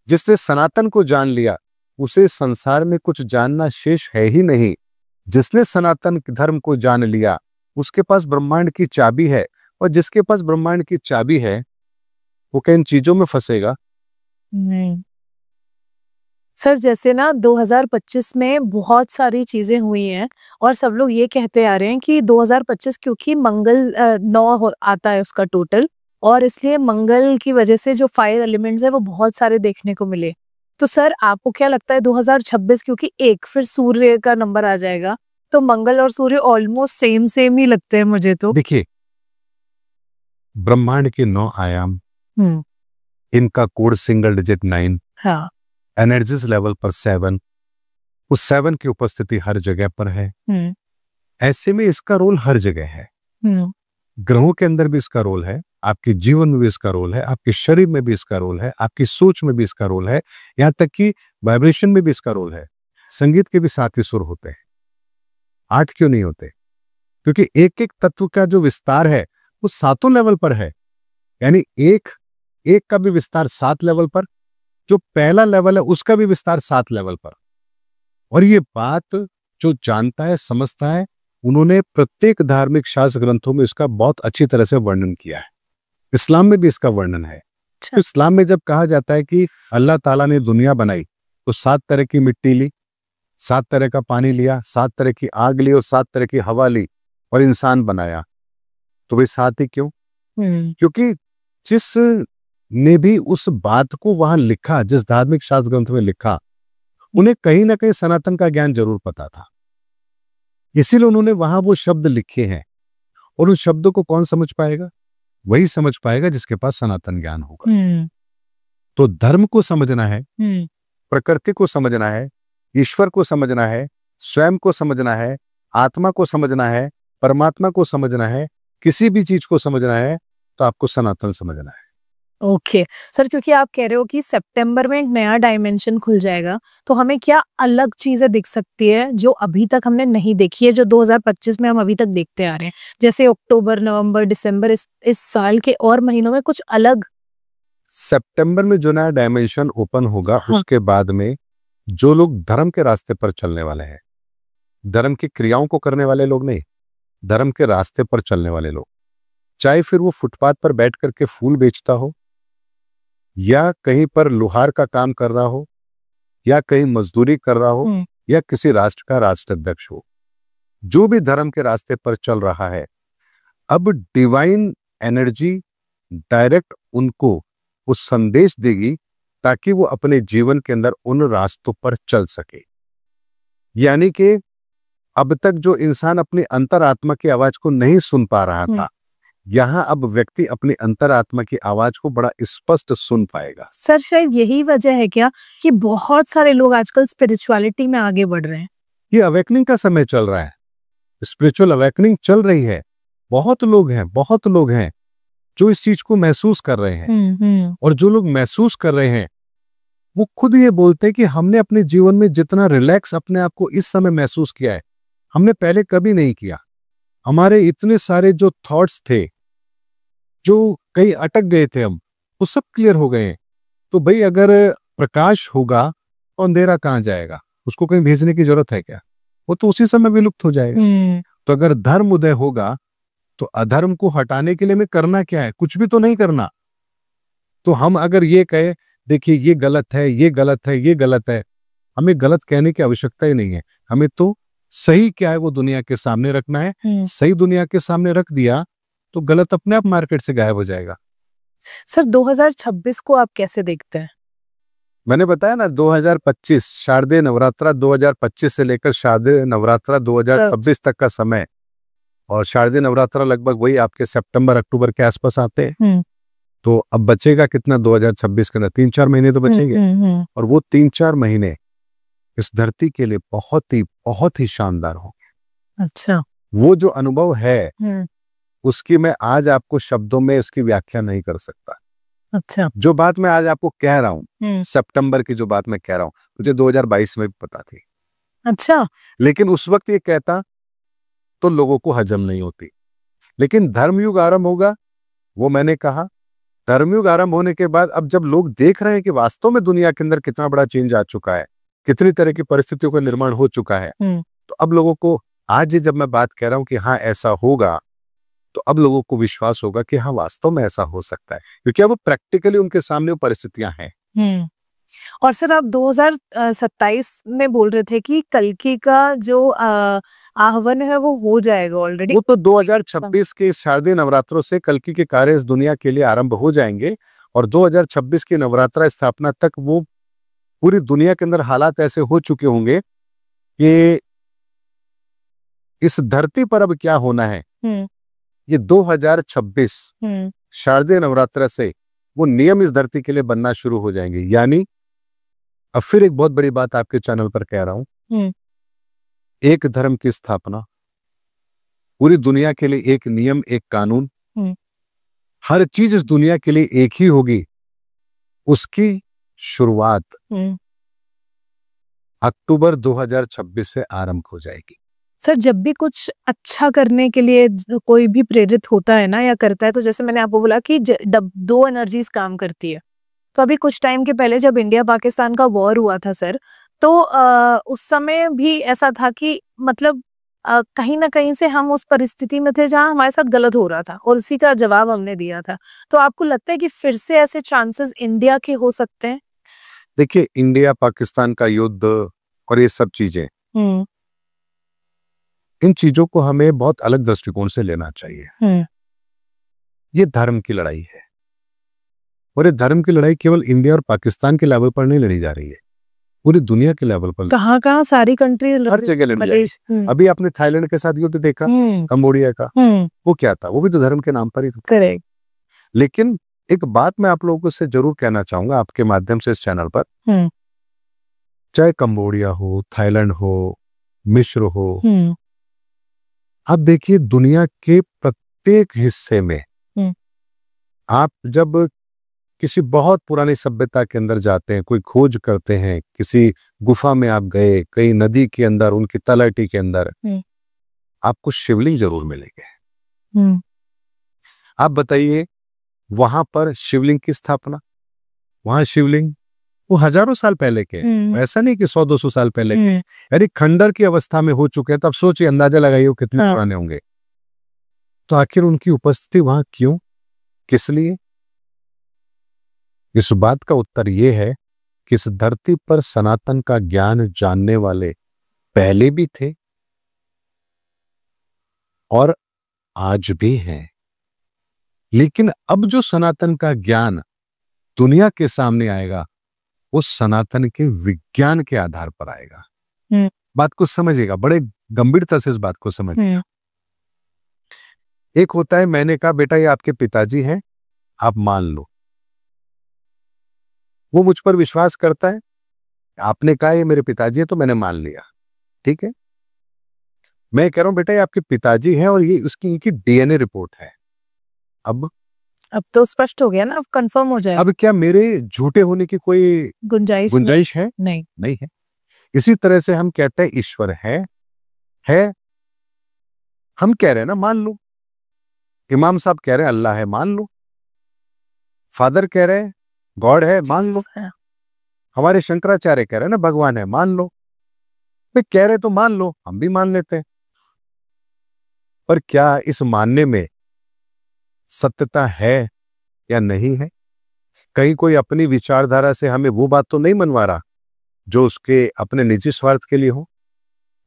जिसने सनातन को जान लिया उसे संसार में कुछ जानना शेष है ही नहीं। जिसने सनातन धर्म को जान लिया उसके पास ब्रह्मांड की चाबी है, और जिसके पास ब्रह्मांड की चाबी है वो क्या इन चीजों में फंसेगा? नहीं सर, जैसे ना 2025 में बहुत सारी चीजें हुई हैं और सब लोग ये कहते आ रहे हैं कि 2025 क्योंकि मंगल 9 आता है उसका टोटल, और इसलिए मंगल की वजह से जो फायर एलिमेंट्स है वो बहुत सारे देखने को मिले। तो सर आपको क्या लगता है 2026 क्योंकि एक फिर सूर्य का नंबर आ जाएगा, तो मंगल और सूर्य ऑलमोस्ट सेम ही लगते हैं मुझे तो। देखिए, ब्रह्मांड के 9 आयाम, इनका कोड सिंगल डिजिट 9, हाँ, एनर्जीज लेवल पर 7, उस 7 की उपस्थिति हर जगह पर है। ऐसे में इसका रोल हर जगह है। ग्रहों के अंदर भी इसका रोल है, आपके जीवन में भी इसका रोल है, आपके शरीर में भी इसका रोल है, आपकी सोच में भी इसका रोल है, यहां तक कि वाइब्रेशन में भी इसका रोल है। संगीत के भी 7 ही सुर होते हैं, 8 क्यों नहीं होते? क्योंकि एक एक तत्व का जो विस्तार है वो 7 लेवल पर है। यानी एक का भी विस्तार 7 लेवल पर, जो पहला लेवल है उसका भी विस्तार 7 लेवल पर। और ये बात जो जानता है, समझता है, उन्होंने प्रत्येक धार्मिक शास्त्र ग्रंथों में इसका बहुत अच्छी तरह से वर्णन किया है। इस्लाम में भी इसका वर्णन है। तो इस्लाम में जब कहा जाता है कि अल्लाह ताला ने दुनिया बनाई तो 7 तरह की मिट्टी ली, 7 तरह का पानी लिया, 7 तरह की आग ली और 7 तरह की हवा ली और इंसान बनाया। तो वे 7 ही क्यों? क्योंकि जिस ने भी उस बात को वहां लिखा, जिस धार्मिक शास्त्र ग्रंथ में लिखा, उन्हें कहीं ना कहीं सनातन का ज्ञान जरूर पता था, इसीलिए उन्होंने वहां वो शब्द लिखे हैं। और उन शब्दों को कौन समझ पाएगा? वही समझ पाएगा जिसके पास सनातन ज्ञान होगा। तो धर्म को समझना है, प्रकृति को समझना है, ईश्वर को समझना है, स्वयं को समझना है, आत्मा को समझना है, परमात्मा को समझना है, किसी भी चीज को समझना है तो आपको सनातन समझना है। ओके सर, क्योंकि आप कह रहे हो कि सितंबर में एक नया डायमेंशन खुल जाएगा, तो हमें क्या अलग चीजें दिख सकती है जो अभी तक हमने नहीं देखी है, जो 2025 में हम अभी तक देखते आ रहे हैं? जैसे अक्टूबर, नवंबर, दिसंबर, इस साल के और महीनों में कुछ अलग। सितंबर में जो नया डायमेंशन ओपन होगा, उसके बाद में जो लोग धर्म के रास्ते पर चलने वाले हैं, धर्म की क्रियाओं को करने वाले लोग नहीं, धर्म के रास्ते पर चलने वाले लोग, चाहे फिर वो फुटपाथ पर बैठ करके फूल बेचता हो, या कहीं पर लोहार का काम कर रहा हो, या कहीं मजदूरी कर रहा हो, या किसी राष्ट्र का राष्ट्राध्यक्ष हो, जो भी धर्म के रास्ते पर चल रहा है, अब डिवाइन एनर्जी डायरेक्ट उनको वो संदेश देगी ताकि वो अपने जीवन के अंदर उन रास्तों पर चल सके। यानी कि अब तक जो इंसान अपनी अंतरात्मा की आवाज को नहीं सुन पा रहा था, यहां अब व्यक्ति अपनी अंतरात्मा की आवाज को बड़ा स्पष्ट सुन पाएगा। सर शायद यही वजह है क्या कि बहुत सारे लोग आजकल स्पिरिचुअलिटी में आगे बढ़ रहे हैं? ये अवेकनिंग का समय चल रहा है, स्पिरिचुअल अवेकनिंग चल रही है। बहुत लोग हैं जो इस चीज को महसूस कर रहे हैं, और जो लोग महसूस कर रहे हैं वो खुद ये बोलते हैं कि हमने अपने जीवन में जितना रिलैक्स अपने आप को इस समय महसूस किया है, हमने पहले कभी नहीं किया। हमारे इतने सारे जो थॉट्स थे, जो कहीं अटक गए थे, हम वो सब क्लियर हो गए हैं। तो भाई अगर प्रकाश होगा तो अंधेरा कहां जाएगा? उसको कहीं भेजने की जरूरत है क्या? वो तो उसी समय विलुप्त हो जाएगा। तो अगर धर्म उदय होगा तो अधर्म को हटाने के लिए हमें करना क्या है? कुछ भी तो नहीं करना। तो हम अगर ये कहे देखिए ये गलत है, ये गलत है, ये गलत है, हमें गलत कहने की आवश्यकता ही नहीं है। हमें तो सही क्या है वो दुनिया के सामने रखना है। सही दुनिया के सामने रख दिया तो गलत अपने आप मार्केट से गायब हो जाएगा। सर 2026 को आप कैसे देखते हैं? मैंने बताया ना, 2025 शारदीय नवरात्रा 2025 से लेकर शारदीय नवरात्रा 2026 तक का समय, और शारदीय नवरात्रा लगभग वही आपके सितंबर अक्टूबर के आसपास आते हैं। तो अब बचेगा कितना 2026 के अंदर? 3-4 महीने तो बचेंगे, और वो 3-4 महीने इस धरती के लिए बहुत ही शानदार होंगे। अच्छा, वो जो अनुभव है उसकी मैं आज आपको शब्दों में उसकी व्याख्या नहीं कर सकता। अच्छा, जो बात मैं आज आपको कह रहा हूँ, सितंबर की जो बात मैं कह रहा हूँ, मुझे 2022 में भी पता थी। अच्छा, लेकिन उस वक्त ये कहता तो लोगों को हजम नहीं होती। लेकिन धर्मयुग आरंभ होगा, वो मैंने कहा। धर्मयुग आरंभ होने के बाद अब जब लोग देख रहे हैं कि वास्तव में दुनिया के अंदर कितना बड़ा चेंज आ चुका है, कितनी तरह की परिस्थितियों का निर्माण हो चुका है, तो अब लोगों को आज जब मैं बात कह रहा हूं कि हाँ ऐसा होगा, तो अब लोगों को विश्वास होगा कि हाँ वास्तव में ऐसा हो सकता है, क्योंकि अब प्रैक्टिकली उनके सामने वो परिस्थितियां हैं। और सर आप 2027 में बोल रहे थे कि कल्कि का जो आह्वान है वो हो जाएगा ऑलरेडी। वो तो 2026 के शारदीय नवरात्रों से कल्कि के कार्य इस दुनिया के लिए आरंभ हो जाएंगे, और 2026 की नवरात्रा स्थापना तक वो पूरी दुनिया के अंदर हालात ऐसे हो चुके होंगे कि इस धरती पर अब क्या होना है, ये 2026 शारदीय नवरात्रा से वो नियम इस धरती के लिए बनना शुरू हो जाएंगे। यानी अब फिर एक बहुत बड़ी बात आपके चैनल पर कह रहा हूं, एक धर्म की स्थापना, पूरी दुनिया के लिए एक नियम, एक कानून, हर चीज इस दुनिया के लिए एक ही होगी, उसकी शुरुआत अक्टूबर 2026 से आरंभ हो जाएगी। सर जब भी कुछ अच्छा करने के लिए कोई भी प्रेरित होता है ना या करता है, तो जैसे मैंने आपको बोला कि दो एनर्जीज काम करती है। तो अभी कुछ टाइम के पहले जब इंडिया पाकिस्तान का वॉर हुआ था सर, तो उस समय भी ऐसा था कि मतलब कहीं ना कहीं से हम उस परिस्थिति में थे जहां हमारे साथ गलत हो रहा था, और उसी का जवाब हमने दिया था। तो आपको लगता है कि फिर से ऐसे चांसेस इंडिया के हो सकते हैं? देखिए, इंडिया पाकिस्तान का युद्ध और ये सब चीजें, इन चीजों को हमें बहुत अलग दृष्टिकोण से लेना चाहिए। ये धर्म की लड़ाई है, और ये धर्म की लड़ाई केवल इंडिया और पाकिस्तान के लेवल पर नहीं लड़ी जा रही है, पूरी दुनिया के लेवल पर, कहाँ कहाँ सारी कंट्रीज, हर जगह लड़ जाएगी। अभी आपने थाईलैंड के साथ युद्ध देखा, कंबोडिया का, वो क्या था? वो भी तो धर्म के नाम पर ही था। करेक्ट। लेकिन एक बात मैं आप लोगों से जरूर कहना चाहूंगा आपके माध्यम से इस चैनल पर, चाहे कंबोडिया हो, थाईलैंड हो, मिस्र हो, आप देखिए दुनिया के प्रत्येक हिस्से में आप जब किसी बहुत पुरानी सभ्यता के अंदर जाते हैं, कोई खोज करते हैं, किसी गुफा में आप गए, कई नदी के अंदर, उनकी तलहटी के अंदर, आपको शिवलिंग जरूर मिलेंगे। आप बताइए वहां पर शिवलिंग की स्थापना, वहां शिवलिंग वो हजारों साल पहले के, ऐसा नहीं कि 100-200 साल पहले के, यानी खंडर की अवस्था में हो चुके हैं। तो आप सोचिए, अंदाजा लगाइए वो कितने पुराने होंगे। तो आखिर उनकी उपस्थिति वहां क्यों, किस लिए? इस बात का उत्तर यह है कि इस धरती पर सनातन का ज्ञान जानने वाले पहले भी थे और आज भी हैं। लेकिन अब जो सनातन का ज्ञान दुनिया के सामने आएगा वो सनातन के विज्ञान के आधार पर आएगा। बात को समझिएगा, बड़े गंभीरता से इस बात को समझिएगा। एक होता है, मैंने कहा बेटा ये आपके पिताजी हैं, आप मान लो। वो मुझ पर विश्वास करता है, आपने कहा ये मेरे पिताजी हैं तो मैंने मान लिया, ठीक है। मैं कह रहा हूं बेटा ये आपके पिताजी हैं और ये उसकी इनकी डीएनए रिपोर्ट है। अब तो स्पष्ट हो गया ना, अब कंफर्म हो जाएगा। अब क्या मेरे झूठे होने की कोई गुंजाइश है? नहीं है। इसी तरह से हम कहते हैं ईश्वर है, हम कह रहे हैं ना मान लो। इमाम साहब कह रहे हैं अल्लाह है, मान लो। फादर कह रहे हैं गॉड है, मान लो। हमारे शंकराचार्य कह रहे हैं ना भगवान है, मान लो। वे कह रहे तो मान लो, हम भी मान लेते हैं। पर क्या इस मानने में सत्यता है या नहीं है? कहीं कोई अपनी विचारधारा से हमें वो बात तो नहीं मनवा रहा जो उसके अपने निजी स्वार्थ के लिए हो,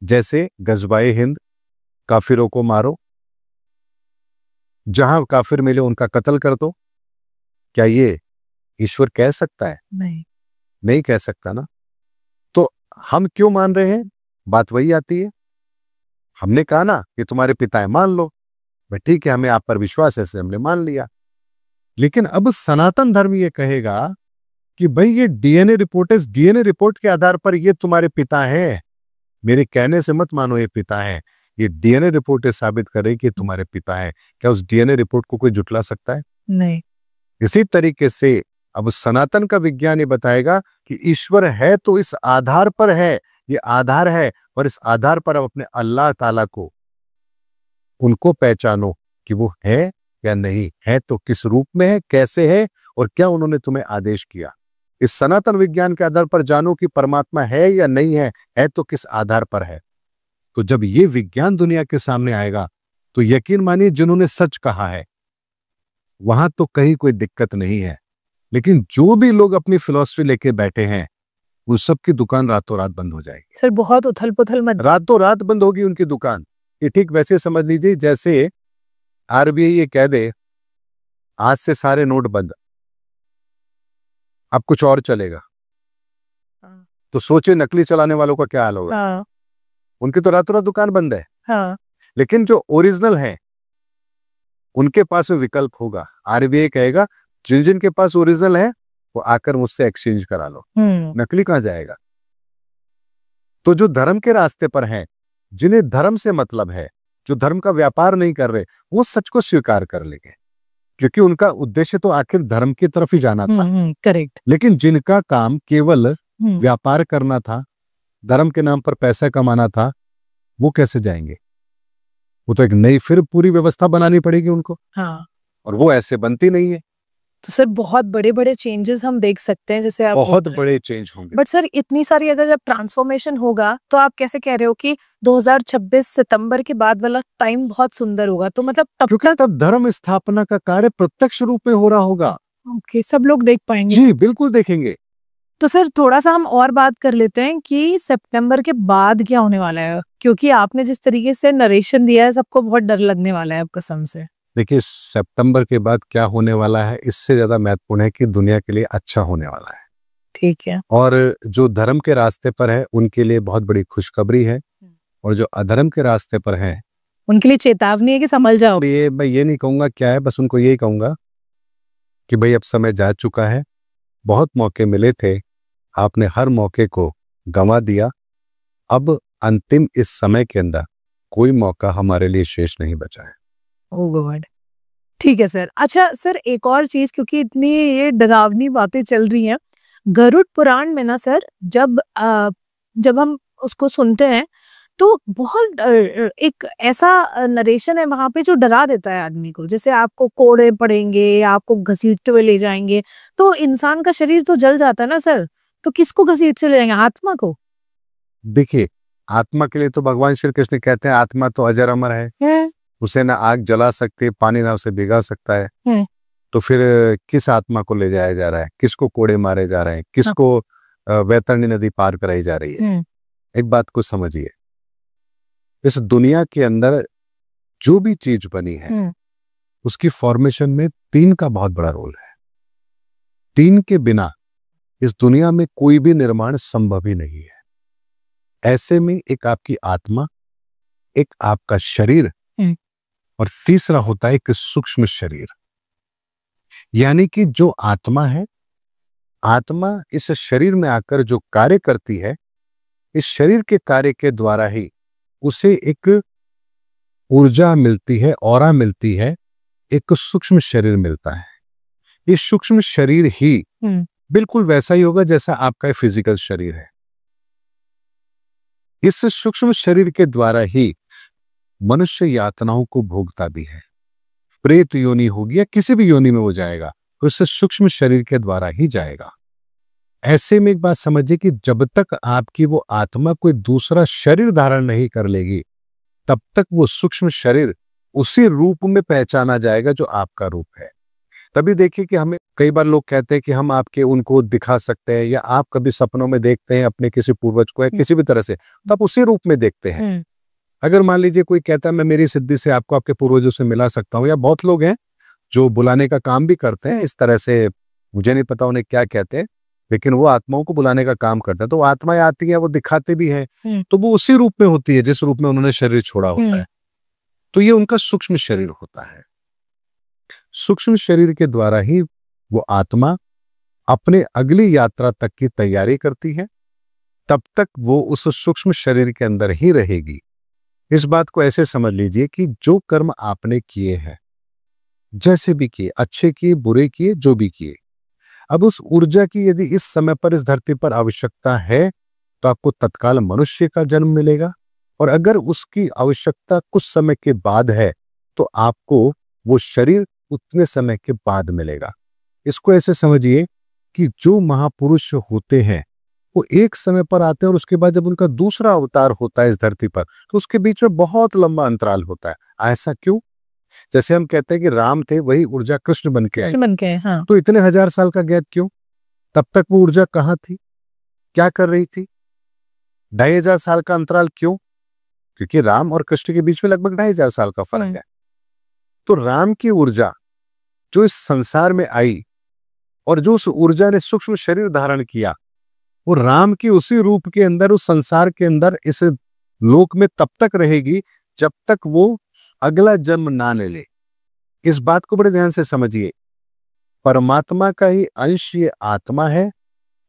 जैसे गजवाए हिंद, काफिरों को मारो, जहां काफिर मिले उनका कत्ल कर दो। क्या ये ईश्वर कह सकता है? नहीं कह सकता ना। तो हम क्यों मान रहे हैं? बात वही आती है, हमने कहा ना कि तुम्हारे पिता है, मान लो। भाई ठीक है, हमें आप पर विश्वास है, हमने मान लिया। लेकिन अब सनातन धर्म ये कहेगा कि भाई ये डीएनए रिपोर्ट है, डीएनए रिपोर्ट के आधार पर ये तुम्हारे पिता है। मेरे कहने से मत मानो ये पिता है, ये डीएनए रिपोर्ट साबित करे कि तुम्हारे पिता है। क्या उस डीएनए रिपोर्ट को कोई जुटला सकता है? नहीं। इसी तरीके से अब सनातन का विज्ञान ये बताएगा कि ईश्वर है तो इस आधार पर है, ये आधार है, और इस आधार पर अब अपने अल्लाह ताला को उनको पहचानो कि वो है या नहीं है, तो किस रूप में है, कैसे है, और क्या उन्होंने तुम्हें आदेश किया। इस सनातन विज्ञान के आधार पर जानो कि परमात्मा है या नहीं है तो किस आधार पर है। तो जब ये विज्ञान दुनिया के सामने आएगा तो यकीन मानिए जिन्होंने सच कहा है वहां तो कहीं कोई दिक्कत नहीं है। लेकिन जो भी लोग अपनी फिलॉसफी लेके बैठे हैं उन सब की दुकान रातों रात बंद हो जाएगी। सर बहुत उथल पुथल मच, रातों रात बंद होगी उनकी दुकान। ये ठीक वैसे समझ लीजिए जैसे आरबीआई ये कह दे आज से सारे नोट बंद, अब कुछ और चलेगा। तो सोचे नकली चलाने वालों का क्या हाल होगा। उनकी तो रातों रात दुकान बंद है। लेकिन जो ओरिजिनल है उनके पास में विकल्प होगा। आरबीआई कहेगा जिन जिन के पास ओरिजिनल है वो आकर मुझसे एक्सचेंज करा लो, नकली कहां जाएगा। तो जो धर्म के रास्ते पर हैं, जिन्हें धर्म से मतलब है, जो धर्म का व्यापार नहीं कर रहे, वो सच को स्वीकार कर लेंगे, क्योंकि उनका उद्देश्य तो आखिर धर्म की तरफ ही जाना था। करेक्ट। लेकिन जिनका काम केवल व्यापार करना था, धर्म के नाम पर पैसा कमाना था, वो कैसे जाएंगे? वो तो एक नई फिर पूरी व्यवस्था बनानी पड़ेगी उनको। और वो ऐसे बनती नहीं है। तो सर बहुत बड़े बड़े चेंजेस हम देख सकते हैं, जैसे आप बहुत बड़े चेंज होंगे। बट सर इतनी सारी अगर जब ट्रांसफॉर्मेशन होगा तो आप कैसे कह रहे हो कि 2026 सितंबर के बाद वाला टाइम बहुत सुंदर होगा? तो मतलब क्योंकि तब धर्म स्थापना का कार्य प्रत्यक्ष रूप में हो रहा होगा। ओके, सब लोग देख पाएंगे। जी बिल्कुल देखेंगे। तो सर थोड़ा सा हम और बात कर लेते हैं कि सितंबर के बाद क्या होने वाला है, क्योंकि आपने जिस तरीके से नरेशन दिया है सबको बहुत डर लगने वाला है अब कसम से। देखिए सितंबर के बाद क्या होने वाला है इससे ज्यादा महत्वपूर्ण है कि दुनिया के लिए अच्छा होने वाला है। ठीक है। और जो धर्म के रास्ते पर है उनके लिए बहुत बड़ी खुशखबरी है, और जो अधर्म के रास्ते पर है उनके लिए चेतावनी है कि संभल जाओ। ये मैं ये नहीं कहूंगा क्या है, बस उनको यही कहूंगा कि भाई अब समय जा चुका है, बहुत मौके मिले थे, आपने हर मौके को गंवा दिया, अब अंतिम इस समय के अंदर कोई मौका हमारे लिए शेष नहीं बचा है। ओह गॉड। ठीक है सर। अच्छा सर, एक और चीज, क्योंकि इतनी ये डरावनी बातें चल रही हैं, गरुड़ पुराण में ना सर, जब हम उसको सुनते हैं तो बहुत एक ऐसा नरेशन है वहां पे जो डरा देता है आदमी को, जैसे आपको कोड़े पड़ेंगे, आपको घसीटते हुए ले जाएंगे, तो इंसान का शरीर तो जल जाता है ना सर, तो किसको घसीट से ले जाएंगे? आत्मा को? देखिए, आत्मा के लिए तो भगवान श्री कृष्ण कहते हैं आत्मा तो अजर अमर है, उसे ना आग जला सकती है, पानी ना उसे भिगा सकता है। तो फिर किस आत्मा को ले जाया जा रहा है, किसको कोड़े मारे जा रहे हैं, किसको वैतरणी नदी पार कराई जा रही है? एक बात को समझिए, इस दुनिया के अंदर जो भी चीज बनी है उसकी फॉर्मेशन में तीन का बहुत बड़ा रोल है। तीन के बिना इस दुनिया में कोई भी निर्माण संभव ही नहीं है। ऐसे में एक आपकी आत्मा, एक आपका शरीर, और तीसरा होता है एक सूक्ष्म शरीर। यानी कि जो आत्मा है, आत्मा इस शरीर में आकर जो कार्य करती है, इस शरीर के कार्य के द्वारा ही उसे एक ऊर्जा मिलती है, ऑरा मिलती है, एक सूक्ष्म शरीर मिलता है। ये सूक्ष्म शरीर ही बिल्कुल वैसा ही होगा जैसा आपका फिजिकल शरीर है। इस सूक्ष्म शरीर के द्वारा ही मनुष्य यातनाओं को भोगता भी है। प्रेत योनि होगी या किसी भी योनि में वो जाएगा तो इस सूक्ष्म शरीर के द्वारा ही जाएगा। ऐसे में एक बात समझिए कि जब तक आपकी वो आत्मा कोई दूसरा शरीर धारण नहीं कर लेगी, तब तक वो सूक्ष्म शरीर उसी रूप में पहचाना जाएगा जो आपका रूप है। तभी देखिए कि हमें कई बार लोग कहते हैं कि हम आपके उनको दिखा सकते हैं, या आप कभी सपनों में देखते हैं अपने किसी पूर्वज को या किसी भी तरह से, तो आप उसी रूप में देखते हैं। अगर मान लीजिए कोई कहता है मैं मेरी सिद्धि से आपको आपके पूर्वजों से मिला सकता हूं, या बहुत लोग हैं जो बुलाने का काम भी करते हैं इस तरह से, मुझे नहीं पता उन्हें क्या कहते हैं, लेकिन वो आत्माओं को बुलाने का काम करता है। तो आत्माएं आती हैं, वो दिखाते भी हैं, तो वो उसी रूप में होती है जिस रूप में उन्होंने शरीर छोड़ा होता है। तो ये उनका सूक्ष्म शरीर होता है। सूक्ष्म शरीर के द्वारा ही वो आत्मा अपने अगली यात्रा तक की तैयारी करती है, तब तक वो उस सूक्ष्म शरीर के अंदर ही रहेगी। इस बात को ऐसे समझ लीजिए कि जो कर्म आपने किए हैं, जैसे भी किए, अच्छे किए, बुरे किए, जो भी किए, अब उस ऊर्जा की यदि इस समय पर इस धरती पर आवश्यकता है तो आपको तत्काल मनुष्य का जन्म मिलेगा, और अगर उसकी आवश्यकता कुछ समय के बाद है तो आपको वो शरीर उतने समय के बाद मिलेगा। इसको ऐसे समझिए कि जो महापुरुष होते हैं वो एक समय पर आते हैं, और उसके बाद जब उनका दूसरा अवतार होता है इस धरती पर तो उसके बीच में बहुत लंबा अंतराल होता है। ऐसा क्यों? जैसे हम कहते हैं कि राम थे, वही ऊर्जा कृष्ण बन के आई, हाँ। तो इतने 1000 साल का गैप क्यों? तब तक वो ऊर्जा कहाँ थी, क्या कर रही थी? 2500 साल का अंतराल क्यों? क्योंकि राम और कृष्ण के बीच में लगभग 2500 साल का फर्क है। तो राम की ऊर्जा जो इस संसार में आई और जो उस ऊर्जा ने सूक्ष्म शरीर धारण किया, वो राम की उसी रूप के अंदर उस संसार के अंदर इस लोक में तब तक रहेगी जब तक वो अगला जन्म ना ले ले। इस बात को बड़े ध्यान से समझिए, परमात्मा का ही अंश ये आत्मा है,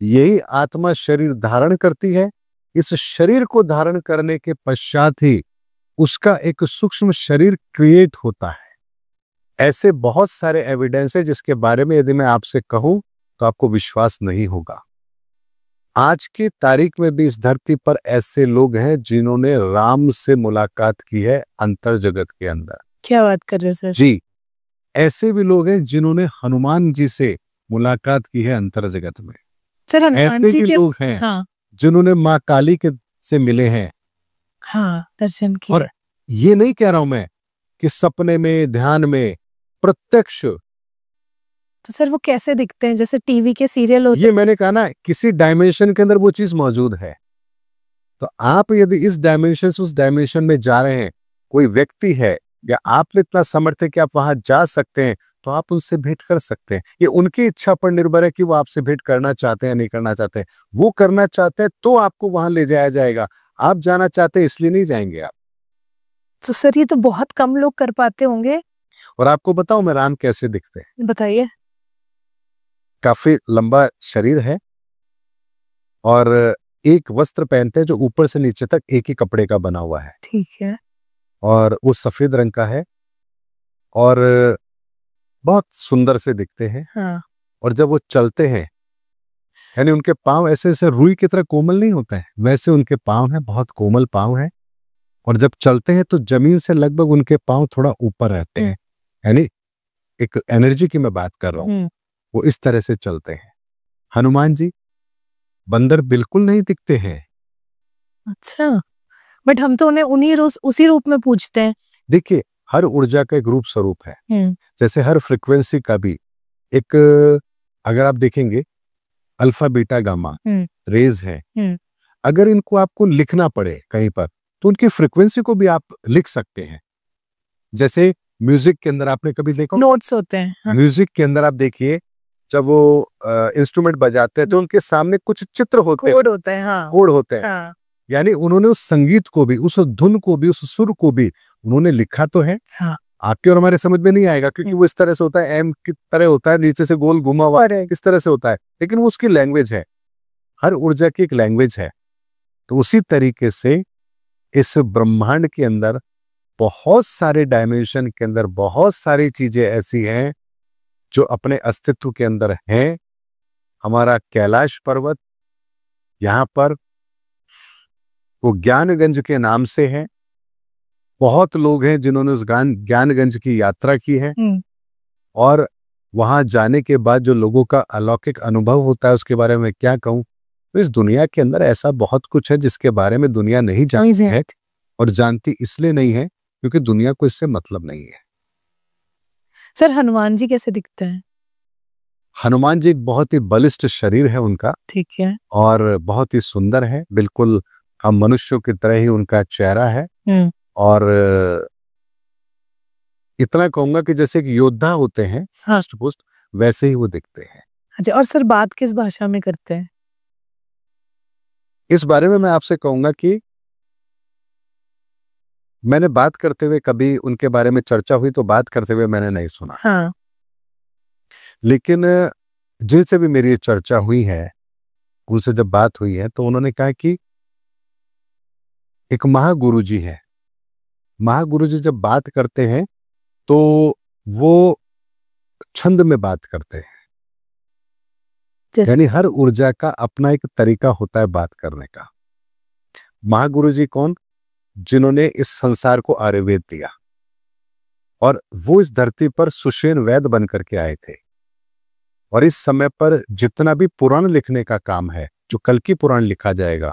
यही आत्मा शरीर धारण करती है। इस शरीर को धारण करने के पश्चात ही उसका एक सूक्ष्म शरीर क्रिएट होता है। ऐसे बहुत सारे एविडेंस है जिसके बारे में यदि मैं आपसे कहूं तो आपको विश्वास नहीं होगा। आज की तारीख में भी इस धरती पर ऐसे लोग हैं जिन्होंने राम से मुलाकात की है अंतर जगत के अंदर। क्या बात कर रहे हो सर? जी, ऐसे भी लोग हैं जिन्होंने हनुमान जी से मुलाकात की है अंतर जगत में। सर हनुमान ऐसे जी भी के लोग हैं हाँ जिन्होंने माँ काली के से मिले हैं। हाँ, दर्शन किए। और ये नहीं कह रहा हूं मैं कि सपने में, ध्यान में, प्रत्यक्ष। तो सर वो कैसे दिखते हैं, जैसे टीवी के सीरियल होते ये मैंने कहा ना, किसी डायमेंशन के अंदर वो चीज मौजूद है। तो आप यदि इस डायमेंशन से उस डायमेंशन में जा रहे हैं, कोई व्यक्ति है या आप में इतना सामर्थ्य कि आप वहां जा सकते हैं, तो आप उनसे भेंट कर सकते हैं। ये उनकी इच्छा पर निर्भर है कि वो आपसे भेंट करना चाहते हैं या नहीं करना चाहते हैं। वो करना चाहते हैं तो आपको वहां ले जाया जाएगा, आप जाना चाहते हैं इसलिए नहीं जाएंगे आप। तो सर ये तो बहुत कम लोग कर पाते होंगे। और आपको बताऊं मेहरान कैसे दिखते हैं? बताइए। काफी लंबा शरीर है और एक वस्त्र पहनते हैं जो ऊपर से नीचे तक एक ही कपड़े का बना हुआ है ठीक है। और वो सफेद रंग का है और बहुत सुंदर से दिखते हैं। हाँ। और जब वो चलते हैं, यानी उनके पांव ऐसे ऐसे रुई की तरह कोमल नहीं होते हैं, वैसे उनके पांव हैं, बहुत कोमल पांव हैं। और जब चलते हैं तो जमीन से लगभग उनके पांव थोड़ा ऊपर रहते हैं, यानी एक एनर्जी की मैं बात कर रहा हूं, वो इस तरह से चलते हैं। हनुमान जी बंदर बिल्कुल नहीं दिखते हैं। अच्छा, बट हम तो उन्हें उन्हीं रोज उसी रूप में पूछते हैं। देखिए, हर ऊर्जा का एक रूप स्वरूप है, जैसे हर फ्रिक्वेंसी का भी एक, अगर आप देखेंगे अल्फा बीटा गामा रेज है, अगर इनको आपको लिखना पड़े कहीं पर तो उनकी फ्रिक्वेंसी को भी आप लिख सकते हैं। जैसे म्यूजिक के अंदर आपने कभी देखा, नोट्स होते हैं। हाँ। म्यूजिक के अंदर आप देखिए जब वो इंस्ट्रूमेंट बजाते हैं तो उनके सामने कुछ चित्र होते हैं, कोड होते हैं। हाँ। कोड होते हैं। हाँ। यानी उन्होंने उस संगीत को भी, उस धुन को भी, उस सुर को भी उन्होंने लिखा तो है। हाँ। आपके और हमारे समझ में नहीं आएगा क्योंकि वो इस तरह से होता है, एम की तरह होता है, नीचे से गोल घुमा हुआ इस तरह से होता है, लेकिन वो उसकी लैंग्वेज है। हर ऊर्जा की एक लैंग्वेज है। तो उसी तरीके से इस ब्रह्मांड के अंदर बहुत सारे डायमेंशन के अंदर बहुत सारी चीजें ऐसी हैं जो अपने अस्तित्व के अंदर हैं। हमारा कैलाश पर्वत यहां पर वो ज्ञानगंज के नाम से है। बहुत लोग हैं जिन्होंने उस ज्ञानगंज की यात्रा की है और वहां जाने के बाद जो लोगों का अलौकिक अनुभव होता है उसके बारे में क्या कहूं। तो इस दुनिया के अंदर ऐसा बहुत कुछ है जिसके बारे में दुनिया नहीं जानती है, और जानती इसलिए नहीं है क्योंकि दुनिया को इससे मतलब नहीं है। सर हनुमान जी कैसे दिखते हैं? हनुमान जी एक बहुत ही बलिष्ठ शरीर है उनका, ठीक है, और बहुत ही सुंदर है, बिल्कुल हम मनुष्यों की तरह ही उनका चेहरा है। और इतना कहूंगा कि जैसे एक योद्धा होते हैं हष्ट पुष्ट, वैसे ही वो दिखते हैं। अच्छा, और सर बात किस भाषा में करते हैं? इस बारे में मैं आपसे कहूंगा कि मैंने बात करते हुए, कभी उनके बारे में चर्चा हुई तो बात करते हुए मैंने नहीं सुना। हाँ। लेकिन जिनसे भी मेरी चर्चा हुई है, उनसे जब बात हुई है तो उन्होंने कहा कि एक महागुरु जी है, महागुरु जी जब बात करते हैं तो वो छंद में बात करते हैं। यानी हर ऊर्जा का अपना एक तरीका होता है बात करने का। महागुरु जी कौन? जिन्होंने इस संसार को आयुर्वेद दिया, और वो इस धरती पर सुषेण वैद्य बन करके आए थे। और इस समय पर जितना भी पुराण लिखने का काम है, जो कल की पुराण लिखा जाएगा,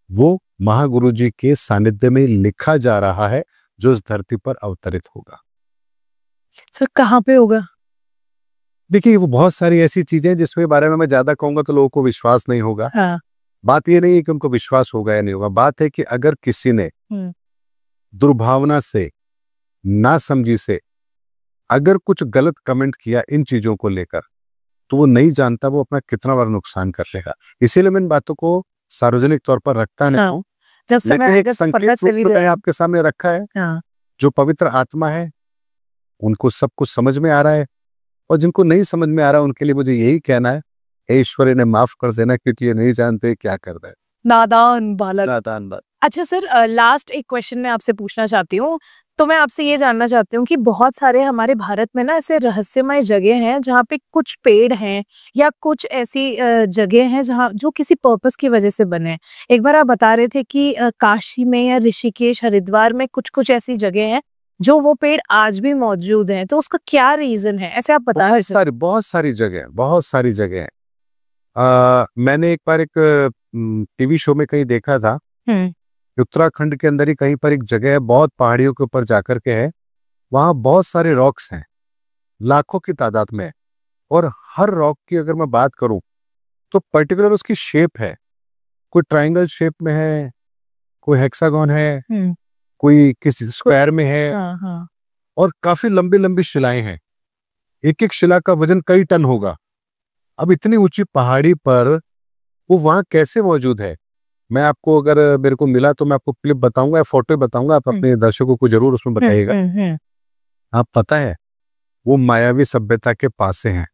वो महागुरु जी के सानिध्य में लिखा जा रहा है, जो इस धरती पर अवतरित होगा। सर कहाँ पे होगा? देखिए, वो बहुत सारी ऐसी चीजें जिसके बारे में मैं ज्यादा कहूंगा तो लोगों को विश्वास नहीं होगा। हाँ। बात ये नहीं है कि उनको विश्वास होगा या नहीं होगा, बात है कि अगर किसी ने दुर्भावना से, नासमझी से अगर कुछ गलत कमेंट किया इन चीजों को लेकर, तो वो नहीं जानता वो अपना कितना बड़ा नुकसान कर लेगा। इसीलिए मैं इन बातों को सार्वजनिक तौर पर रखता नहीं हूं। जब समय एक संकेत रूप में आपके सामने रखा है। जो पवित्र आत्मा है उनको सब कुछ समझ में आ रहा है, और जिनको नहीं समझ में आ रहा उनके लिए मुझे यही कहना है, ईश्वर इन्हें माफ कर देना, क्योंकि ये नहीं जानते क्या कर रहे हैं। नादान बालक। नादान बालक। अच्छा सर, लास्ट एक क्वेश्चन मैं आपसे पूछना चाहती हूँ। तो मैं आपसे ये जानना चाहती हूँ कि बहुत सारे हमारे भारत में ना ऐसे रहस्यमय जगह हैं जहाँ पे कुछ पेड़ हैं या कुछ ऐसी जगह हैं जहाँ जो किसी पर्पस की वजह से बने। एक बार आप बता रहे थे कि काशी में या ऋषिकेश, हरिद्वार में कुछ कुछ ऐसी जगह हैं जो वो पेड़ आज भी मौजूद हैं, तो उसका क्या रीजन है, ऐसे आप बता रहे? बहुत सारी जगह मैंने एक बार एक टीवी शो में कहीं देखा था, उत्तराखंड के अंदर ही कहीं पर एक जगह है, बहुत पहाड़ियों के ऊपर जाकर के है, वहां बहुत सारे रॉक्स हैं, लाखों की तादाद में, और हर रॉक की अगर मैं बात करूं तो पर्टिकुलर उसकी शेप है, कोई ट्रायंगल शेप में है, कोई हेक्सागन है, कोई किसी स्क्वायर में है, और काफी लंबी लंबी शिलाएं हैं। एक एक शिला का वजन कई टन होगा। अब इतनी ऊंची पहाड़ी पर वो वहां कैसे मौजूद है? मैं आपको, अगर मेरे को मिला तो मैं आपको क्लिप बताऊंगा या फोटो बताऊंगा, आप अपने दर्शकों को जरूर उसमें बताइएगा। आप पता है वो मायावी सभ्यता के पास से हैं।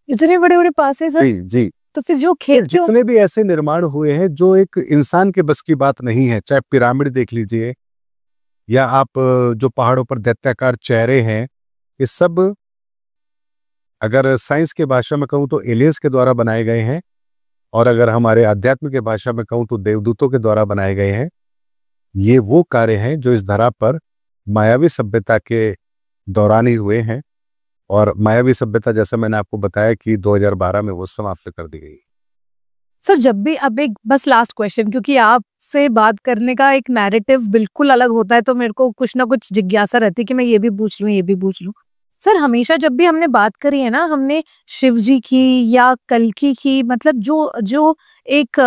इतने बड़े बड़े पासे सर? जी जी। तो फिर जो खेत जो जितने भी ऐसे निर्माण हुए हैं जो एक इंसान के बस की बात नहीं है, चाहे पिरामिड देख लीजिए या आप जो पहाड़ों पर दैत्याकार चेहरे हैं, ये सब अगर साइंस के भाषा में कहूं तो एलियंस के द्वारा बनाए गए हैं, और अगर हमारे अध्यात्म के भाषा में कहूं तो देवदूतों के द्वारा बनाए गए हैं। ये वो कार्य हैं जो इस धरा पर मायावी सभ्यता के दौरान ही हुए हैं, और मायावी सभ्यता जैसा मैंने आपको बताया कि 2012 में वो समाप्त कर दी गई। सर जब भी अब एक बस लास्ट क्वेश्चन, क्योंकि आपसे बात करने का एक नैरेटिव बिल्कुल अलग होता है, तो मेरे को कुछ ना कुछ जिज्ञासा रहती है कि मैं ये भी पूछ लूं ये भी पूछ लूं। सर हमेशा जब भी हमने बात करी है ना, हमने शिव जी की या कल्कि की, मतलब जो जो एक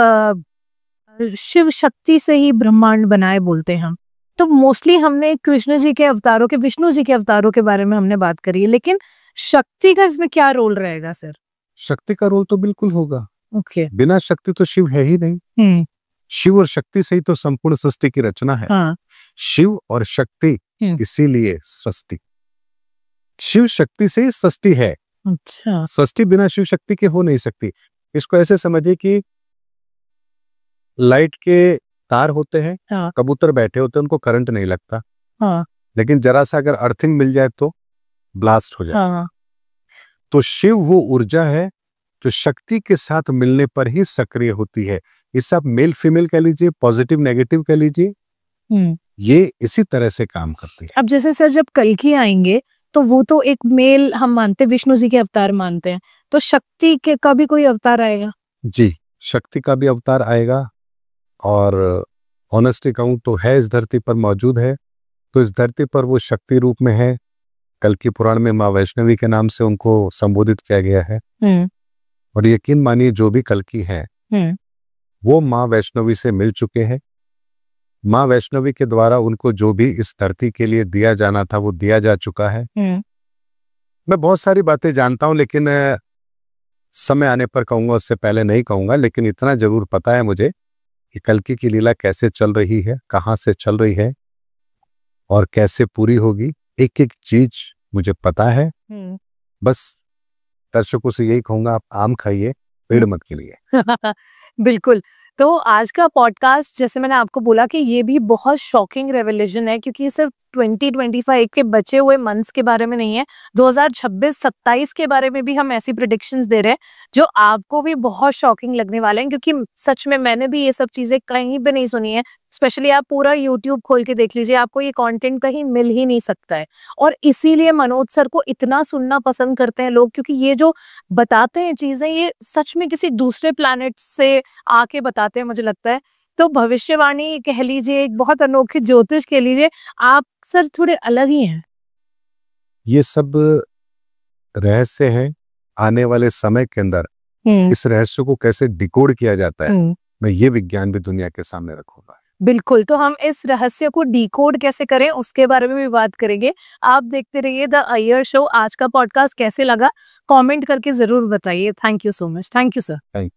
शिव शक्ति से ही ब्रह्मांड बनाए बोलते हैं हम, तो मोस्टली हमने कृष्ण जी के अवतारों के, विष्णु जी के अवतारों के बारे में हमने बात करी है, लेकिन शक्ति का इसमें क्या रोल रहेगा सर? शक्ति का रोल तो बिल्कुल होगा। ओके। बिना शक्ति तो शिव है ही नहीं। शिव और शक्ति से ही तो संपूर्ण सृष्टि की रचना है। हाँ। शिव और शक्ति, इसीलिए सृष्टि, शिव शक्ति से ही सृष्टि है। अच्छा। सृष्टि बिना शिव शक्ति के हो नहीं सकती। इसको ऐसे समझिए कि लाइट के तार होते हैं, हाँ। कबूतर बैठे होते हैं, उनको करंट नहीं लगता। हाँ। लेकिन जरा सा अगर अर्थिंग मिल जाए तो ब्लास्ट हो जाए। हाँ। तो शिव वो ऊर्जा है जो शक्ति के साथ मिलने पर ही सक्रिय होती है। इसे आप मेल फीमेल कह लीजिए, पॉजिटिव नेगेटिव कह लीजिए, ये इसी तरह से काम करती है। अब जैसे सर जब कल्कि आएंगे तो वो तो एक मेल हम मानते हैं, विष्णु जी के अवतार मानते हैं, तो शक्ति के का भी कोई अवतार आएगा? जी, शक्ति का भी अवतार आएगा, और ऑनेस्टली कहूं तो है, इस धरती पर मौजूद है। तो इस धरती पर वो शक्ति रूप में है। कल्कि पुराण में माँ वैष्णवी के नाम से उनको संबोधित किया गया है। और यकीन मानिए जो भी कल्कि है वो माँ वैष्णवी से मिल चुके हैं। माँ वैष्णवी के द्वारा उनको जो भी इस धरती के लिए दिया जाना था वो दिया जा चुका है। मैं बहुत सारी बातें जानता हूं, लेकिन समय आने पर कहूंगा, उससे पहले नहीं कहूंगा। लेकिन इतना जरूर पता है मुझे कि कल्कि की लीला कैसे चल रही है, कहां से चल रही है और कैसे पूरी होगी, एक एक चीज मुझे पता है। बस दर्शकों से यही कहूंगा, आप आम खाइए, पेड़ मत गिरिए। बिल्कुल। तो आज का पॉडकास्ट, जैसे मैंने आपको बोला कि ये भी बहुत शॉकिंग रेवलेशन है, क्योंकि ये सिर्फ 2025 के बचे हुए मंथ्स के बारे में नहीं है, 2026-27 के बारे में भी हम ऐसी प्रेडिक्शंस दे रहे हैं जो आपको भी बहुत शॉकिंग लगने वाले हैं, क्योंकि सच में मैंने भी ये सब चीजें कहीं भी नहीं सुनी है। स्पेशली आप पूरा यूट्यूब खोल के देख लीजिए, आपको ये कंटेंट कहीं मिल ही नहीं सकता है। और इसीलिए मनोज सर को इतना सुनना पसंद करते हैं लोग, क्योंकि ये जो बताते हैं चीजें, ये सच में किसी दूसरे प्लैनेट से आके बताते हैं, मुझे लगता है। तो भविष्यवाणी कह लीजिए, एक बहुत अनोखी ज्योतिष कह लीजिए, आप सर थोड़े अलग ही हैं। ये सब रहस्य है। आने वाले समय के अंदर इस रहस्य को कैसे डिकोड किया जाता है, मैं ये विज्ञान भी दुनिया के सामने रखूंगा। बिल्कुल। तो हम इस रहस्य को डिकोड कैसे करें उसके बारे में भी बात करेंगे। आप देखते रहिए द अय्यर शो। आज का पॉडकास्ट कैसे लगा कमेंट करके जरूर बताइए। Thank you so much. Thank you sir.